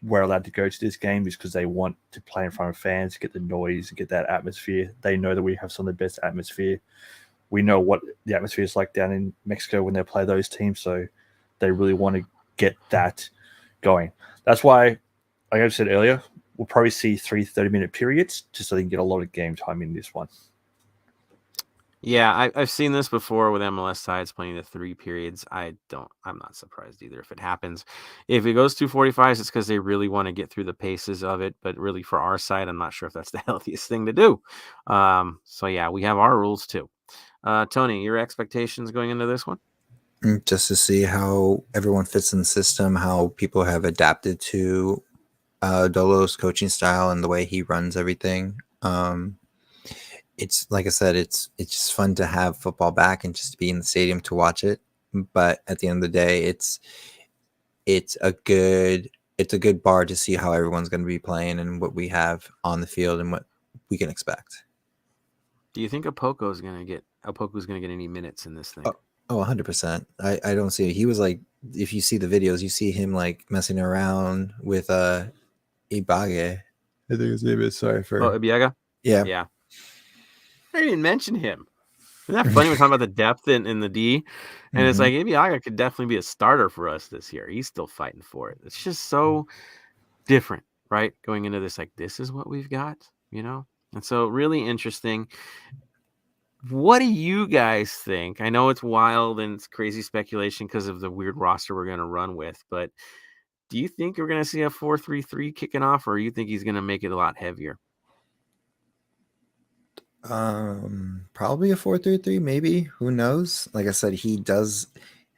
we're allowed to go to this game is because they want to play in front of fans, get the noise, get that atmosphere. They know that we have some of the best atmosphere. We know what the atmosphere is like down in Mexico when they play those teams, so they really want to get that going. That's why, like I said earlier, we'll probably see 3 30-minute periods just so they can get a lot of game time in this one.
Yeah, I've seen this before with MLS sides playing the 3 periods. I'm not surprised either if it happens. If it goes 2:45, it's because they really want to get through the paces of it. But really, for our side, I'm not sure if that's the healthiest thing to do. So yeah, we have our rules too. Tony, your expectations going into this one?
Just to see how everyone fits in the system, how people have adapted to Dolo's coaching style and the way he runs everything. It's like I said, it's just fun to have football back and just to be in the stadium to watch it. But at the end of the day, it's a good bar to see how everyone's going to be playing and what we have on the field and what we can expect.
Do you think Opoku's going to get any minutes in this thing?
Oh, 100%. I don't see it. He was like, if you see the videos, you see him like messing around with Ibage. I think his name is. Sorry for.
Oh, Ibiaga?
Yeah.
Yeah. I didn't mention him. Isn't that funny? We're talking about the depth in the D, and it's like Ibiaga could definitely be a starter for us this year. He's still fighting for it. It's just so different, right? Going into this, like, this is what we've got, And so really interesting. What do you guys think? I know it's wild and it's crazy speculation because of the weird roster we're going to run with, but do you think we're going to see a 4-3-3 kicking off, or you think he's going to make it a lot heavier?
Probably a 4-3-3, maybe. Who knows? Like I said, he doesn't.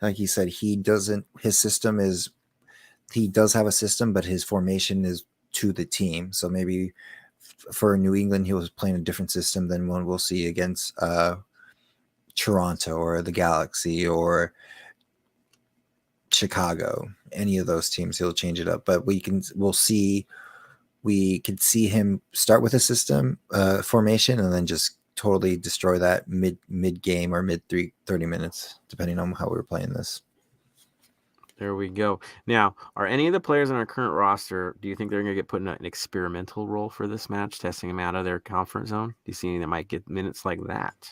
His system is. He does have a system, but his formation is to the team. So maybe for New England, he was playing a different system than one we'll see against Toronto or the Galaxy or Chicago. Any of those teams, he'll change it up. But we can see him start with a system formation and then just totally destroy that mid game or mid 30 minutes, depending on how we were playing this.
There we go. Now, are any of the players on our current roster, do you think they're going to get put in an experimental role for this match, testing them out of their comfort zone? Do you see any that might get minutes like that?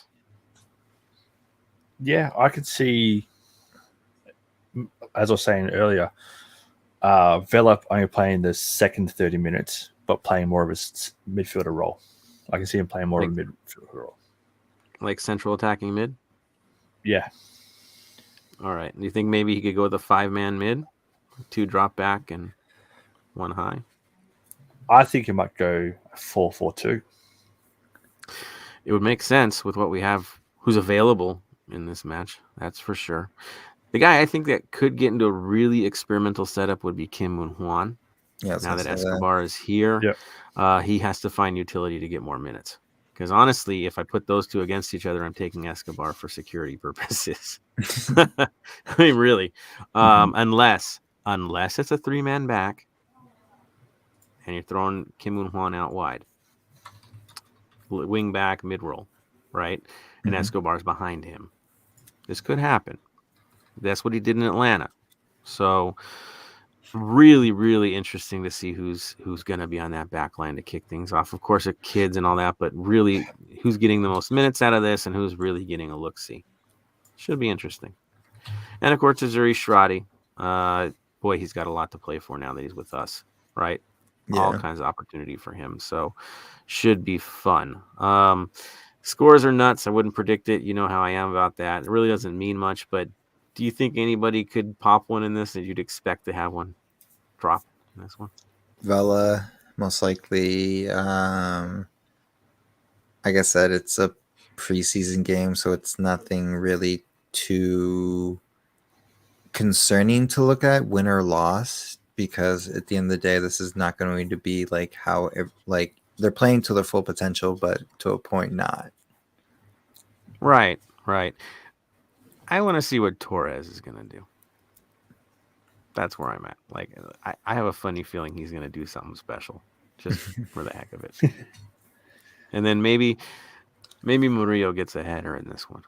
Yeah, I could see, as I was saying earlier, Vela only playing the second 30 minutes, but playing more of a midfielder role. I can see him playing more of a midfielder role.
Like central attacking mid?
Yeah.
All right. Do you think maybe he could go with a 5-man mid? 2 drop back and 1 high?
I think he might go 4-4-2.
It would make sense with what we have, who's available in this match. That's for sure. The guy I think that could get into a really experimental setup would be Kim Moon-Hwan.
Yeah,
now that Escobar is here, he has to find utility to get more minutes. Because honestly, if I put those two against each other, I'm taking Escobar for security purposes. I mean, really. Unless it's a 3-man back and you're throwing Kim Moon-Hwan out wide. Wing back, mid-roll, right? And Escobar's behind him. This could happen. That's what he did in Atlanta. So really, really interesting to see who's going to be on that back line to kick things off. Of course, kids and all that, but really who's getting the most minutes out of this and who's really getting a look-see. Should be interesting. And, of course, Azuri Shradi. Boy, he's got a lot to play for now that he's with us, right? Yeah. All kinds of opportunity for him. So should be fun. Scores are nuts. I wouldn't predict it. You know how I am about that. It really doesn't mean much, but do you think anybody could pop one in this that you'd expect to have one drop in this one?
Vela, most likely. Like I said, it's a preseason game, so it's nothing really too concerning to look at, win or loss, because at the end of the day, this is not going to be like how they're playing to their full potential, but to a point not.
Right. I want to see what Torres is going to do. That's where I'm at. Like, I have a funny feeling he's going to do something special just for the heck of it. And then maybe Murillo gets a header in this one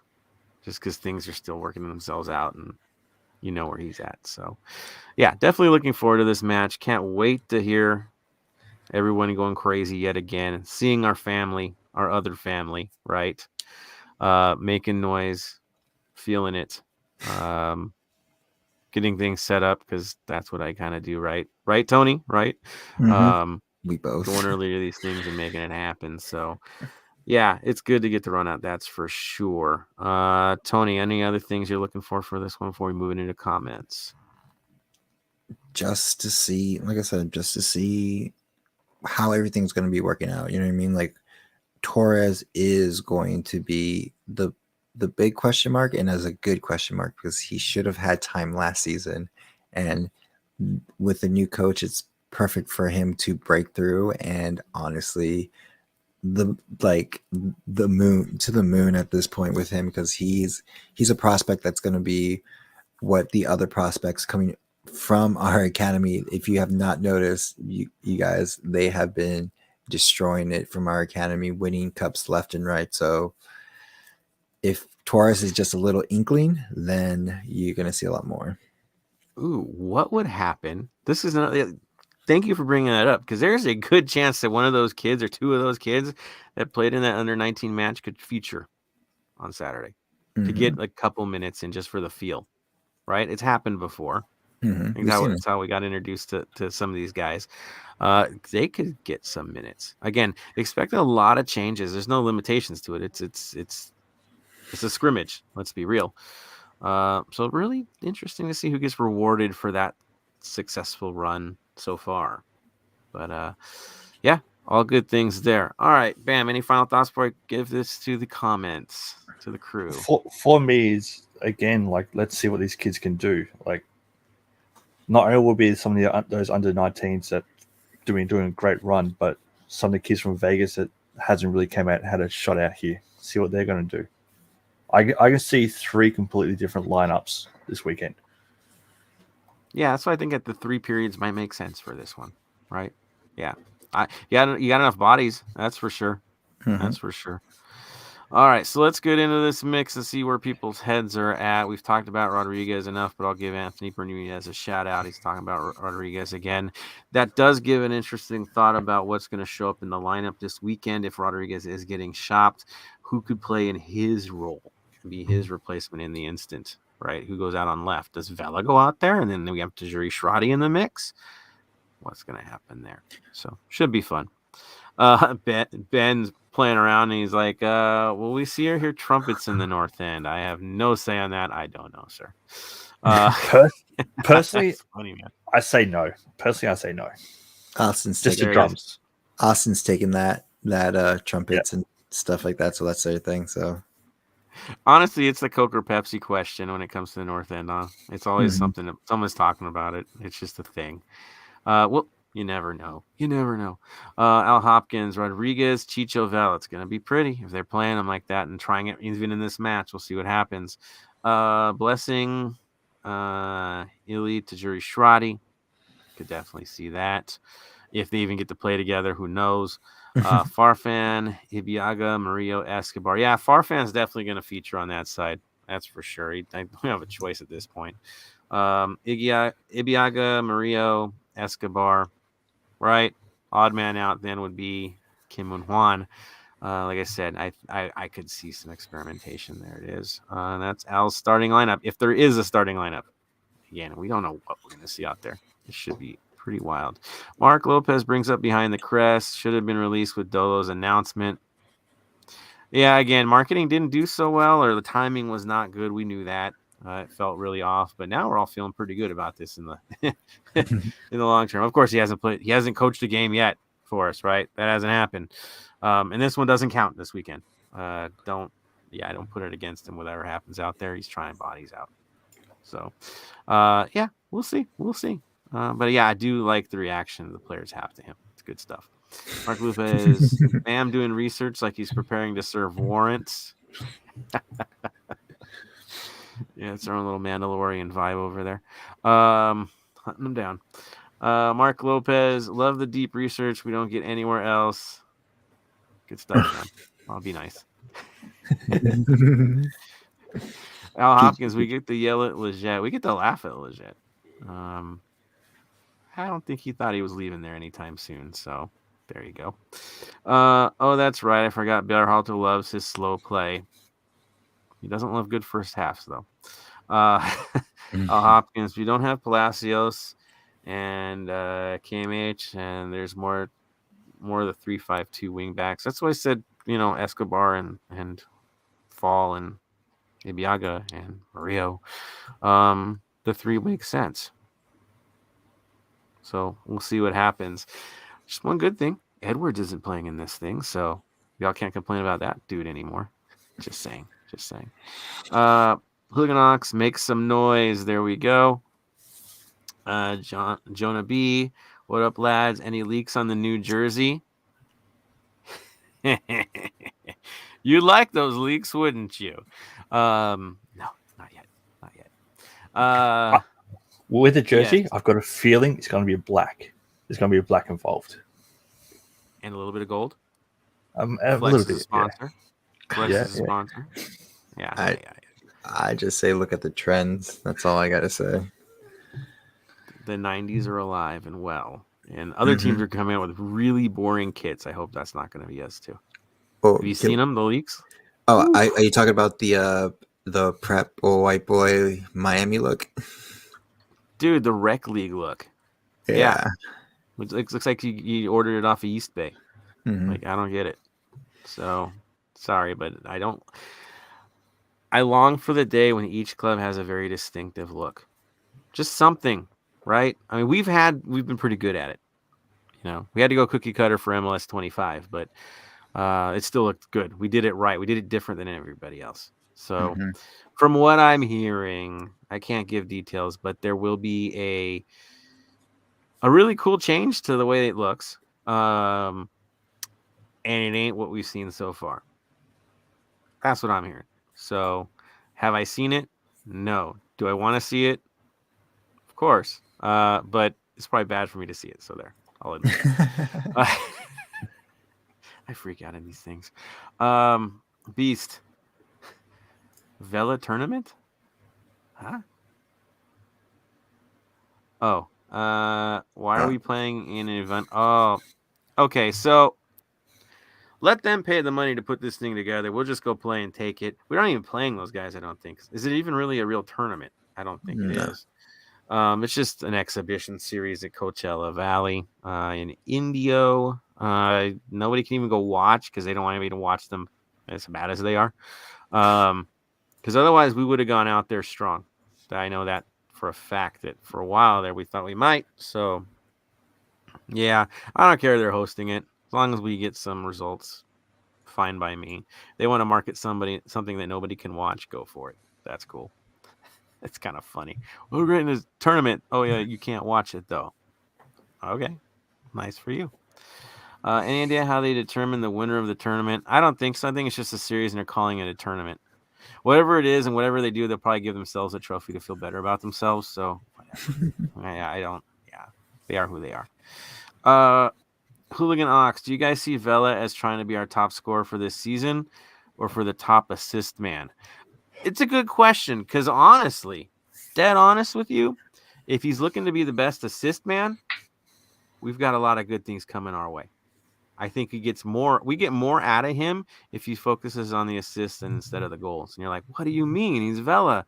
just because things are still working themselves out and you know where he's at. So, yeah, definitely looking forward to this match. Can't wait to hear everyone going crazy yet again. Seeing our family, our other family, right? Making noise. Feeling it, getting things set up because that's what I kind of do, right, Tony, right?
We both
going early to these things and making it happen. So yeah, it's good to get the run out, that's for sure. Tony, any other things you're looking for this one before we move into comments?
Just to see, like I said, just to see how everything's going to be working out. You know what I mean? Like Torres is going to be the big question mark, and as a good question mark, because he should have had time last season, and with the new coach, it's perfect for him to break through. And honestly, the moon at this point with him, because he's a prospect that's going to be what the other prospects coming from our academy, if you have not noticed, you guys, they have been destroying it from our academy, winning cups left and right. So if Torres is just a little inkling, then you're going to see a lot more.
Ooh, what would happen? This is another. Thank you for bringing that up, because there's a good chance that one of those kids or two of those kids that played in that under-19 match could feature on Saturday to get a couple minutes in just for the feel, right? It's happened before. That's how we got introduced to some of these guys. They could get some minutes. Again, expect a lot of changes. There's no limitations to it. It's a scrimmage. Let's be real. So really interesting to see who gets rewarded for that successful run so far. But yeah, all good things there. All right, Bam, any final thoughts before I give this to the comments, to the crew?
For me, is again, like, let's see what these kids can do. Like, not only will be some of those under 19s that doing a great run, but some of the kids from Vegas that hasn't really came out and had a shot out here. See what they're going to do. I can see 3 completely different lineups this weekend.
Yeah, that's why I think at the 3 periods might make sense for this one, right? Yeah, you got enough bodies, that's for sure. That's for sure. All right, so let's get into this mix and see where people's heads are at. We've talked about Rodriguez enough, but I'll give Anthony Bermudez a shout out. He's talking about Rodriguez again. That does give an interesting thought about what's going to show up in the lineup this weekend if Rodriguez is getting shopped. Who could play in his role, be his replacement in the instant, right? Who goes out on left? Does Vela go out there? And then we have Tajuri Shradi in the mix. What's going to happen there? So should be fun. Ben's playing around and he's like, will we see or hear trumpets in the north end? I have no say on that. I don't know, sir.
Personally,
funny, man.
I say no. Personally, I say no.
Austin's
Just
taking
the drums.
Austin's taking that trumpets and stuff like that, so that's their thing. So
honestly, it's the Coke or Pepsi question when it comes to the north end. It's always something that someone's talking about it. It's just a thing. Well, you never know. Al Hopkins, Rodriguez, Chicho, Vela. It's going to be pretty if they're playing them like that and trying it even in this match. We'll see what happens. Blessing, Ili, Tajuri Shradi. Could definitely see that. If they even get to play together, who knows? Farfan, Ibiaga, Murillo, Escobar. Yeah, Farfan's definitely going to feature on that side. That's for sure. I don't have a choice at this point. Ibiaga, Murillo, Escobar, right? Odd man out then would be Kim Moon Hwan. Like I said, I could see some experimentation. There it is. That's Al's starting lineup. If there is a starting lineup, again, we don't know what we're going to see out there. It should be pretty wild. Mark Lopez brings up behind the crest. Should have been released with Dolo's announcement. Yeah, again, marketing didn't do so well, or the timing was not good. We knew that. It felt really off, but now we're all feeling pretty good about this in the in the long term. Of course, he hasn't coached a game yet for us, right? That hasn't happened, and this one doesn't count this weekend. Don't put it against him. Whatever happens out there, he's trying bodies out. So, yeah, we'll see. But yeah, I do like the reaction the players have to him. It's good stuff. Mark Lopez, Bam doing research like he's preparing to serve warrants. Yeah, it's our own little Mandalorian vibe over there. Hunting them down. Mark Lopez, love the deep research we don't get anywhere else. Good stuff, man. I'll be nice. Al Hopkins, we get to yell at Leggett. We get to laugh at Leggett. I don't think he thought he was leaving there anytime soon, so there you go. Oh, that's right. I forgot Berhalter loves his slow play. He doesn't love good first halves, though. Al Hopkins, we don't have Palacios and KMH, and there's more of the 3-5-2 wing backs. That's why I said, Escobar and Fall and Ibiaga and Murillo. The 3 makes sense. So we'll see what happens. Just one good thing, Edwards isn't playing in this thing, so y'all can't complain about that dude anymore. Just saying. Hooliganox, make some noise. There we go. Jonah B, what up, lads? Any leaks on the new jersey? You'd like those leaks, wouldn't you? No, not yet.
With the jersey, I've got a feeling it's going to be a black. There's going to be a black involved.
And a little bit of gold?
A
Flex
little
is
bit,
a sponsor.
Yeah.
Flex is a sponsor. Yeah.
I just say look at the trends. That's all I got to say.
The 90s are alive and well. And other teams are coming out with really boring kits. I hope that's not going to be us, too.
Oh,
have you seen them, the leaks?
Oh, are you talking about the prep or white boy Miami look?
Dude, the rec league look. Yeah. It looks like you ordered it off of East Bay.
Mhm.
Like, I don't get it. So, sorry, but I long for the day when each club has a very distinctive look. Just something, right? I mean, we've been pretty good at it. You know, we had to go cookie cutter for MLS 25, but it still looked good. We did it right. We did it different than everybody else. So,
Mhm.
from what I'm hearing, I can't give details, but there will be a really cool change to the way it looks. And it ain't what we've seen so far. That's what I'm hearing. So, have I seen it? No. Do I want to see it? Of course. But it's probably bad for me to see it. So there, I'll admit. I freak out in these things. Beast. Vela tournament? Huh? Oh. Why are we playing in an event? Oh. Okay, so let them pay the money to put this thing together. We'll just go play and take it. We're not even playing those guys, I don't think. Is it even really a real tournament? I don't think it
No.
is. It's just an exhibition series at Coachella Valley in Indio. Nobody can even go watch because they don't want anybody to watch them as bad as they are. Because otherwise we would have gone out there strong. I know that for a fact that for a while there we thought we might. So, yeah, I don't care they're hosting it. As long as we get some results, fine by me. They want to market something that nobody can watch, go for it. That's cool. It's kind of funny. We're in this tournament. Oh, yeah, you can't watch it, though. Okay, nice for you. Any idea how they determine the winner of the tournament? I don't think so. I think it's just a series, and they're calling it a tournament. Whatever it is and whatever they do, they'll probably give themselves a trophy to feel better about themselves. So, whatever. They are who they are. Hooligan Ox, do you guys see Vela as trying to be our top scorer for this season or for the top assist man? It's a good question because honestly, dead honest with you, if he's looking to be the best assist man, we've got a lot of good things coming our way. I think we get more out of him if he focuses on the assists instead of the goals. And you're like, what do you mean? He's Vela.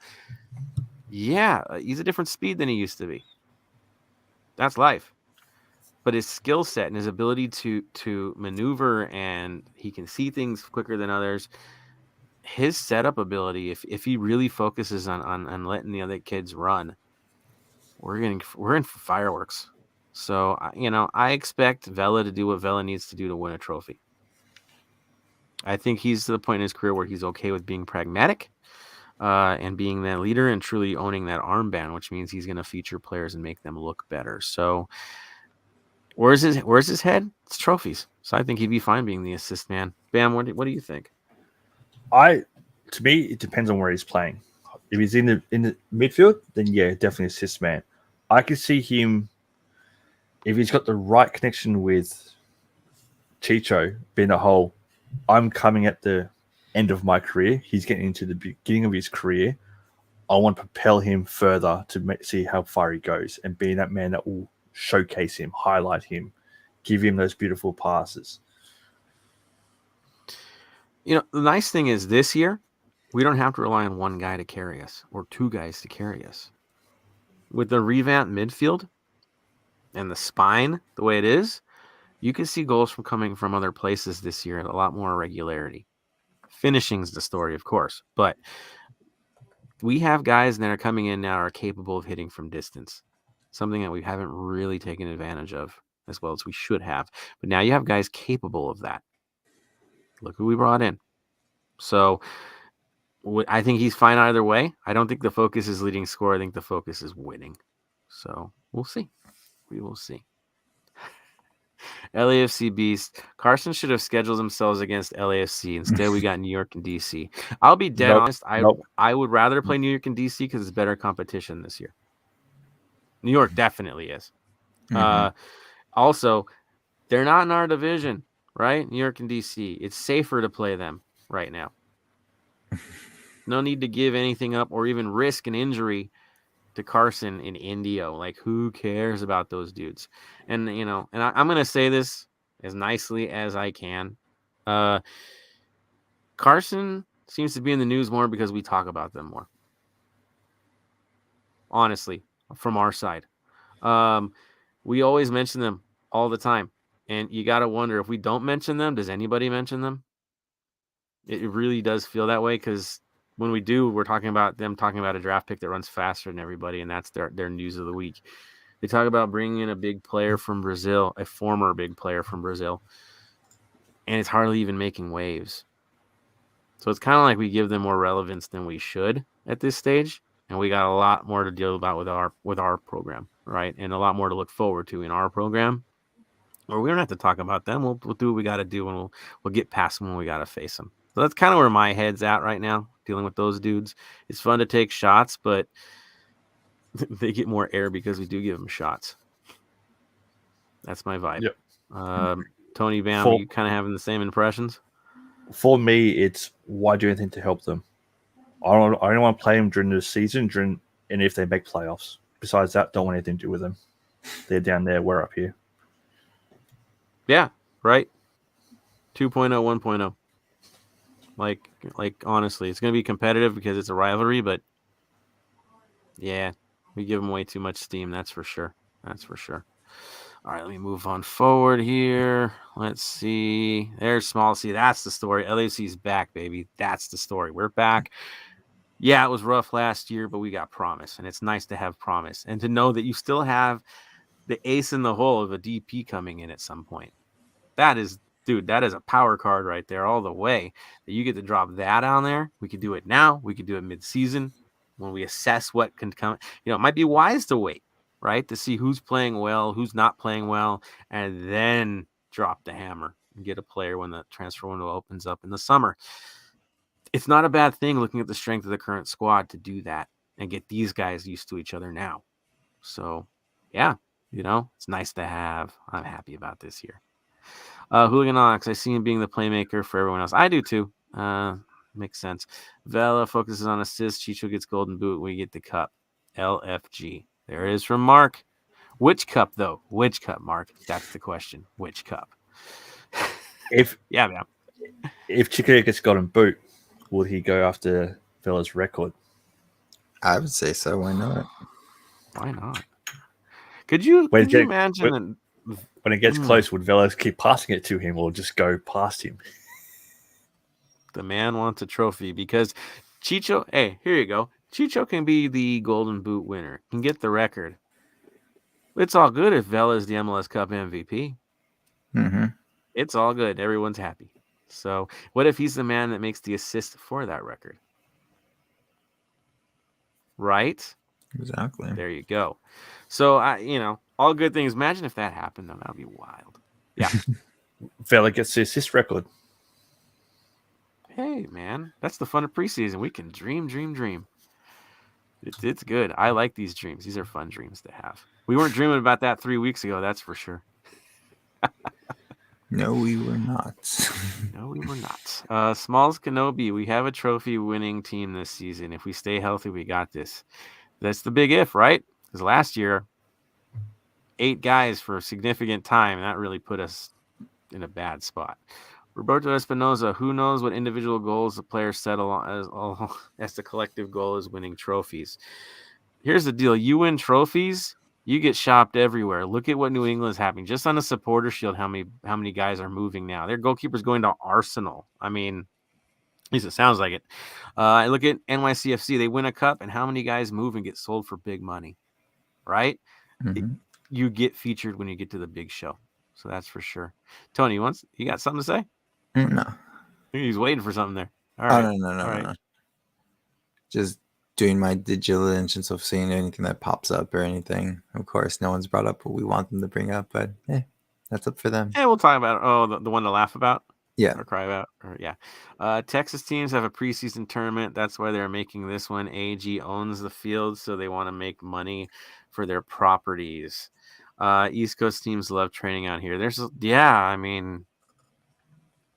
Yeah, he's a different speed than he used to be. That's life. But his skill set and his ability to maneuver, and he can see things quicker than others. His setup ability, if he really focuses on letting the other kids run, we're in for fireworks. So I expect Vela to do what Vela needs to do to win a trophy. I think he's to the point in his career where he's okay with being pragmatic and being that leader and truly owning that armband, which means he's going to feature players and make them look better. So where's his head? It's trophies. So I think he'd be fine being the assist man. Bam, what do you think?
To me, it depends on where he's playing. If he's in the midfield, then yeah, definitely assist man. I could see him if he's got the right connection with Chicho, being the whole, I'm coming at the end of my career. He's getting into the beginning of his career. I want to propel him further to see how far he goes and being that man that will showcase him, highlight him, give him those beautiful passes.
The nice thing is this year, we don't have to rely on one guy to carry us or two guys to carry us. With the revamped midfield and the spine the way it is, you can see goals coming from other places this year at a lot more regularity. Finishing's the story, of course, but we have guys that are coming in now are capable of hitting from distance, something that we haven't really taken advantage of as well as we should have. But now you have guys capable of that. Look who we brought in. So I think he's fine either way. I don't think the focus is leading score. I think the focus is winning. So we'll see. We will see. LAFC Beast. Carson should have scheduled themselves against LAFC. Instead, we got New York and DC. I'll be dead honest. I would rather play New York and DC because it's better competition this year. New York definitely is.
Mhm.
Also, they're not in our division, right? New York and DC. It's safer to play them right now. No need to give anything up or even risk an injury to Carson in Indio. Like, who cares about those dudes? And, I'm going to say this as nicely as I can. Carson seems to be in the news more because we talk about them more. Honestly, from our side. We always mention them all the time. And you got to wonder, if we don't mention them, does anybody mention them? It really does feel that way, because when we do, we're talking about them talking about a draft pick that runs faster than everybody, and that's their news of the week. They talk about bringing in a big player from Brazil, a former big player from Brazil, and it's hardly even making waves. So it's kind of like we give them more relevance than we should at this stage, and we got a lot more to deal about with our program, right? And a lot more to look forward to in our program. Or we don't have to talk about them. We'll do what we got to do, and we'll get past them when we got to face them. So that's kind of where my head's at right now, dealing with those dudes. It's fun to take shots, but they get more air because we do give them shots. That's my vibe.
Yep.
Tony Bam, are you kind of having the same impressions?
For me, it's why do anything to help them. I don't want to play them during the season, and if they make playoffs. Besides that, don't want anything to do with them. They're down there. We're up here.
Yeah, right. 2.0, 1.0. Like honestly, it's going to be competitive because it's a rivalry, but yeah, we give them way too much steam. That's for sure. All right, let me move on forward here. Let's see. There's Small C. That's the story. LAFC's back, baby. That's the story. We're back. Yeah, it was rough last year, but we got promise, and it's nice to have promise and to know that you still have the ace in the hole of a DP coming in at some point. That is a power card right there all the way. That you get to drop that on there. We could do it now. We could do it mid-season when we assess what can come. It might be wise to wait, right, to see who's playing well, who's not playing well, and then drop the hammer and get a player when the transfer window opens up in the summer. It's not a bad thing looking at the strength of the current squad to do that and get these guys used to each other now. So, yeah, it's nice to have. I'm happy about this year. Hooligan Onyx, I see him being the playmaker for everyone else. I do too. Makes sense. Vela focuses on assists. Chicho gets golden boot. We get the cup. LFG. There it is from Mark. Which cup, though? Which cup, Mark? That's the question. Which cup?
If
Chicho
gets golden boot, will he go after Vela's record?
I would say so. Why not?
Why not? Could you imagine
when it gets close, would Vela keep passing it to him or just go past him?
The man wants a trophy because Chicho, hey, here you go. Chicho can be the golden boot winner, can get the record. It's all good if Vela is the MLS Cup MVP.
Mm-hmm.
It's all good. Everyone's happy. So what if he's the man that makes the assist for that record? Right?
Exactly.
There you go. So, all good things. Imagine if that happened, though. That would be wild. Yeah.
Vela gets the assist record.
Hey, man. That's the fun of preseason. We can dream. It's good. I like these dreams. These are fun dreams to have. We weren't dreaming about that 3 weeks ago, that's for sure.
No, we were not.
No, we were not. Smalls Kenobi, we have a trophy-winning team this season. If we stay healthy, we got this. That's the big if, right? Because last year, 8 guys for a significant time, that really put us in a bad spot. Roberto Espinoza, who knows what individual goals the players set as the collective goal is winning trophies. Here's the deal. You win trophies, you get shopped everywhere. Look at what New England's happening. Just on the supporter shield, how many guys are moving now. Their goalkeeper's going to Arsenal. I mean, at least it sounds like it. I look at NYCFC. They win a cup, and how many guys move and get sold for big money, right?
Mm-hmm.
You get featured when you get to the big show. So that's for sure. Tony, you got something to say?
No.
He's waiting for something there. All right.
No. Just doing my due diligence of seeing anything that pops up or anything. Of course, no one's brought up what we want them to bring up, but that's up for them.
Yeah, we'll talk about it. Oh, the one to laugh about?
Yeah.
Or cry about? Or yeah. Texas teams have a preseason tournament. That's why they're making this one. AG owns the field, so they want to make money for their properties. East Coast teams love training out here.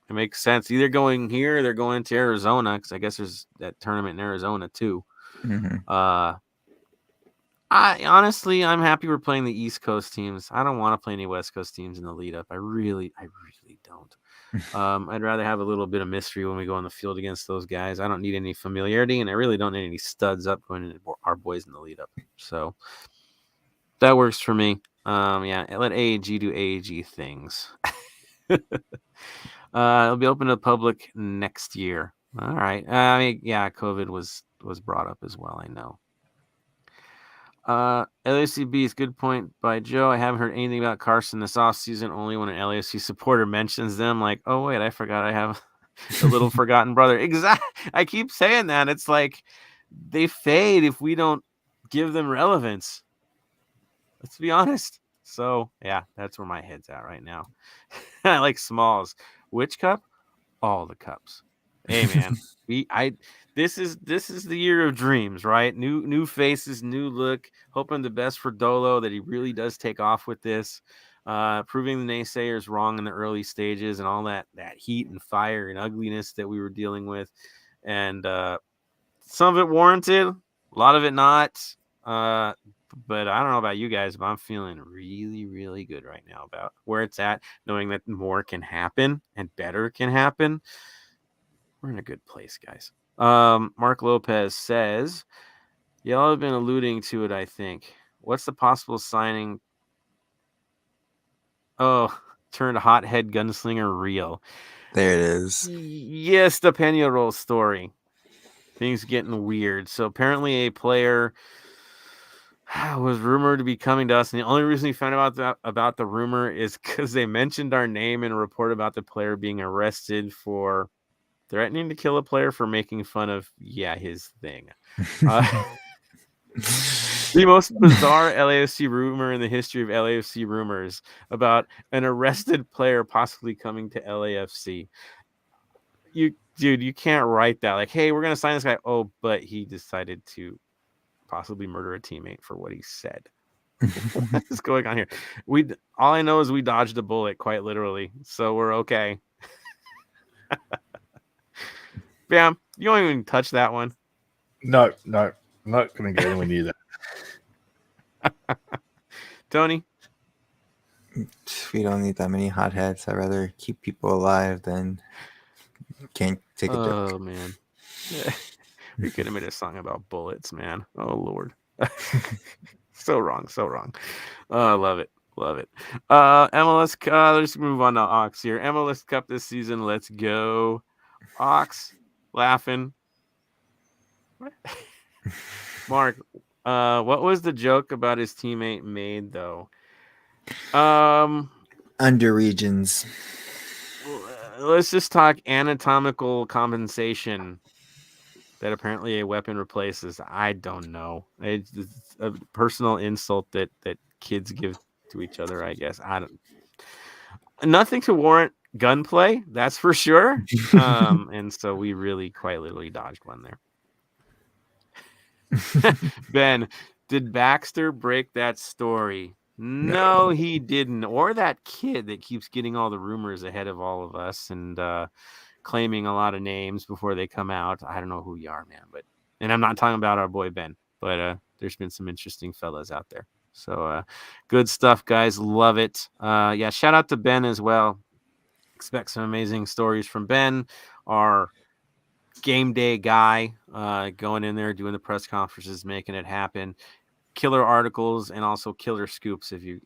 It makes sense. Either going here or they're going to Arizona, because I guess there's that tournament in Arizona too.
Mm-hmm.
I'm happy we're playing the East Coast teams. I don't want to play any West Coast teams in the lead up. I really don't. I'd rather have a little bit of mystery when we go on the field against those guys. I don't need any familiarity, and I really don't need any studs up going into our boys in the lead up. So that works for me. Yeah, let AAG do AAG things. It'll be open to the public next year. All right. I mean, yeah, COVID was brought up as well. I know. LAFCB's good point by Joe. I haven't heard anything about Carson this offseason, only when an LAFC supporter mentions them. Like, oh, wait, I forgot I have a little forgotten brother. Exactly. I keep saying that. It's like they fade if we don't give them relevance. Let's be honest. So, yeah, that's where my head's at right now. I like Smalls. Which cup? All the cups. Hey, man. This is the year of dreams, right? New faces, new look. Hoping the best for Dolo, that he really does take off with this. Proving the naysayers wrong in the early stages and all that heat and fire and ugliness that we were dealing with. And some of it warranted, a lot of it not. But I don't know about you guys, but I'm feeling really, really good right now about where it's at, knowing that more can happen and better can happen. We're in a good place, guys. Mark Lopez says, y'all have been alluding to it, I think. What's the possible signing? Oh, turned hothead gunslinger real.
There it is.
Yes, the Peñarol story. Things getting weird. So apparently a player was rumored to be coming to us, and the only reason we found out about the rumor is because they mentioned our name in a report about the player being arrested for threatening to kill a player for making fun of his thing. The most bizarre LAFC rumor in the history of LAFC rumors about an arrested player possibly coming to LAFC. You can't write that like, hey, we're gonna sign this guy. Oh, but he decided to possibly murder a teammate for what he said. What is going on here? All I know is we dodged a bullet, quite literally, so we're okay. Bam, you don't even touch that one.
No, I'm not going to get anywhere near that.
Tony?
We don't need that many hotheads. I'd rather keep people alive than can't take a joke.
Oh, man. We could have made a song about bullets, man. Oh, Lord. So wrong. Oh, I love it. MLS, let's move on to Ox here. MLS Cup this season. Let's go. Ox, laughing. Mark, what was the joke about his teammate made, though?
Under regions.
Let's just talk anatomical compensation that apparently a weapon replaces. I don't know. It's a personal insult that kids give to each other, I guess. Nothing to warrant gunplay, that's for sure. And so we really quite literally dodged one there. Ben, did Baxter break that story? No, he didn't. Or that kid that keeps getting all the rumors ahead of all of us and claiming a lot of names before they come out. I don't know who you are, man, and I'm not talking about our boy Ben, but there's been some interesting fellas out there. So good stuff, guys. Love it. Shout out to Ben as well. Expect some amazing stories from Ben, our game day guy, going in there, doing the press conferences, making it happen. Killer articles and also killer scoops, if you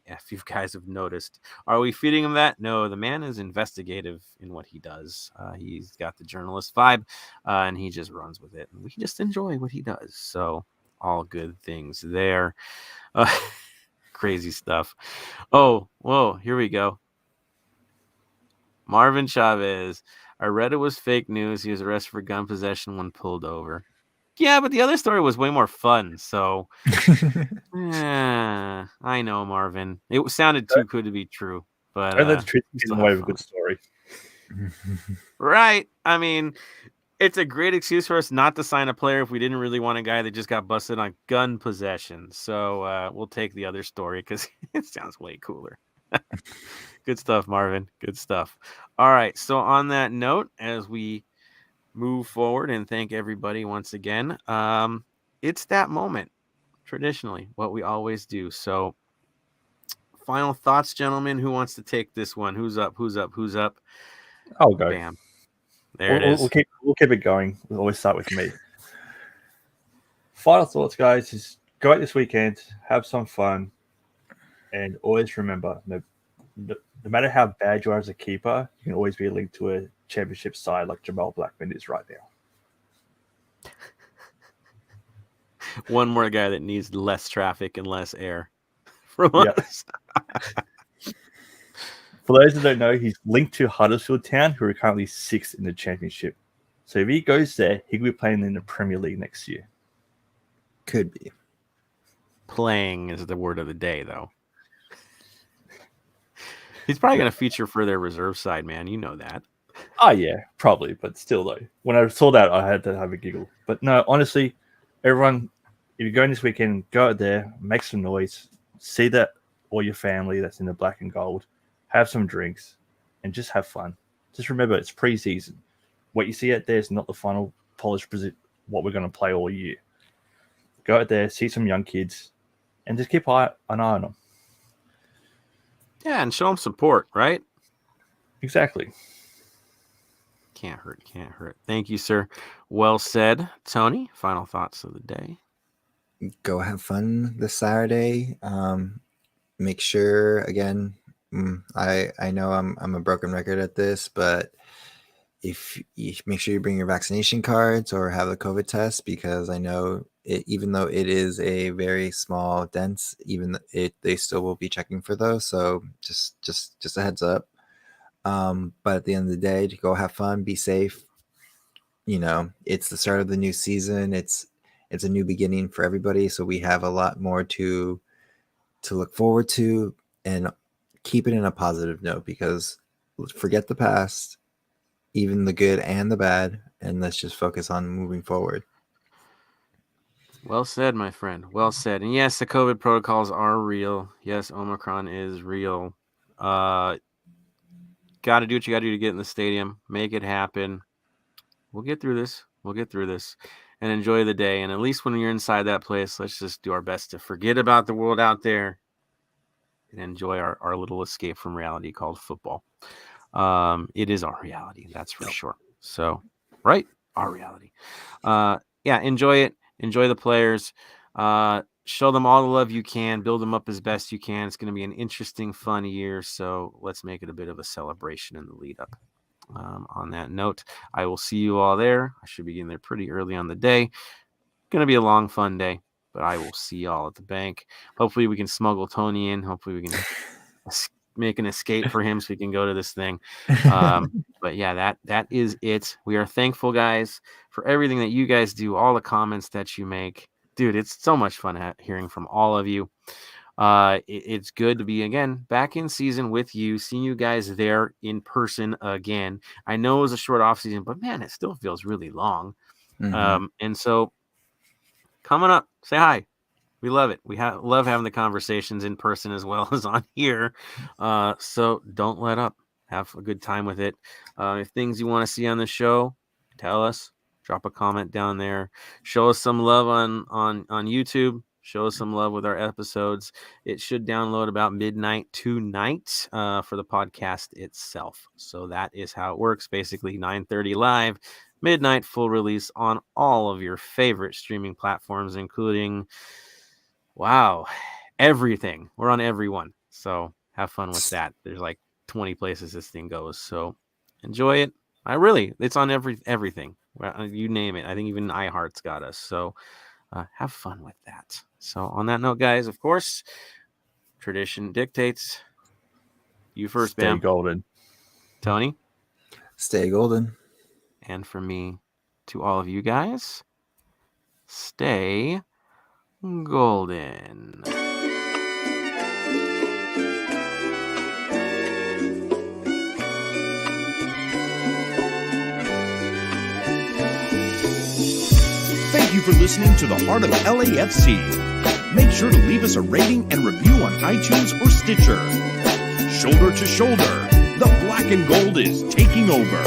guys have noticed. Are we feeding him that? No, the man is investigative in what he does. He's got the journalist vibe, and he just runs with it. And we just enjoy what he does. So all good things there. Crazy stuff. Oh, whoa, here we go. Marvin Chavez. I read it was fake news. He was arrested for gun possession when pulled over. Yeah, but the other story was way more fun. So, I know, Marvin. It sounded too good to be true. But
the truth is away with a good story.
Right. I mean, it's a great excuse for us not to sign a player if we didn't really want a guy that just got busted on gun possession. So we'll take the other story because it sounds way cooler. Good stuff, Marvin. Good stuff. All right. So on that note, as we move forward and thank everybody once again, it's that moment, traditionally, what we always do. So final thoughts, gentlemen. Who wants to take this one? Who's up?
I'll go.
Bam. There it is.
We'll keep it going. We'll always start with me. Final thoughts, guys, is go out this weekend, have some fun, and always remember, no matter how bad you are as a keeper, you can always be linked to a championship side like Jamal Blackman is right now.
One more guy that needs less traffic and less air from us.
For those that don't know, he's linked to Huddersfield Town, who are currently 6th in the championship. So if he goes there, he could be playing in the Premier League next year.
Could be.
Playing is the word of the day, though. He's probably going to feature for their reserve side, man. You know that.
Oh, yeah, probably. But still, though, when I saw that, I had to have a giggle. But no, honestly, everyone, if you're going this weekend, go out there, make some noise, see that all your family that's in the black and gold, have some drinks, and just have fun. Just remember, it's preseason. What you see out there is not the final polished what we're going to play all year. Go out there, see some young kids, and just keep an eye on them.
Yeah, and show them support, right?
Exactly.
Can't hurt. Thank you, sir. Well said. Tony, final thoughts of the day.
Go have fun this Saturday. Make sure, again, I know I'm a broken record at this, but if you make sure you bring your vaccination cards or have the COVID test, because I know even though it is a very small dense, they still will be checking for those. So just a heads up. But at the end of the day, to go have fun, be safe. You know, it's the start of the new season. It's a new beginning for everybody. So we have a lot more to look forward to, and keep it in a positive note, because forget the past, even the good and the bad, and let's just focus on moving forward.
Well said, my friend. Well said. And yes, the COVID protocols are real. Yes, Omicron is real. Got to do what you got to do to get in the stadium. Make it happen. We'll get through this. And enjoy the day. And at least when you're inside that place, let's just do our best to forget about the world out there and enjoy our little escape from reality called football. It is our reality, that's for sure. So, right? Our reality. Enjoy it. Enjoy the players. Show them all the love you can. Build them up as best you can. It's going to be an interesting, fun year. So let's make it a bit of a celebration in the lead up. On that note, I will see you all there. I should be getting there pretty early on the day. Going to be a long, fun day, but I will see y'all at the bank. Hopefully we can smuggle Tony in. Hopefully we can make an escape for him so he can go to this thing. But yeah, that is it. We are thankful, guys, for everything that you guys do, all the comments that you make. Dude, it's so much fun hearing from all of you. It's good to be, again, back in season with you, seeing you guys there in person again. I know it was a short off season, but man, it still feels really long. Mm-hmm. And so coming up, say hi. We love it. We love having the conversations in person as well as on here. So don't let up. Have a good time with it. If things you want to see on the show, tell us. Drop a comment down there. Show us some love on YouTube. Show us some love with our episodes. It should download about midnight tonight for the podcast itself. So that is how it works. Basically 9:30 live, midnight full release on all of your favorite streaming platforms, including, everything. We're on everyone. So have fun with that. There's like 20 places this thing goes. So enjoy it. It's on everything. You name it. I think even iHeart's got us. So have fun with that. So on that note, guys, of course, tradition dictates. You first,
Stay
Bam.
golden.
Tony?
Stay golden.
And from me to all of you guys, stay golden.
Thank you for listening to the Heart of LAFC. Make sure to leave us a rating and review on iTunes or Stitcher. Shoulder to shoulder, the black and gold is taking over.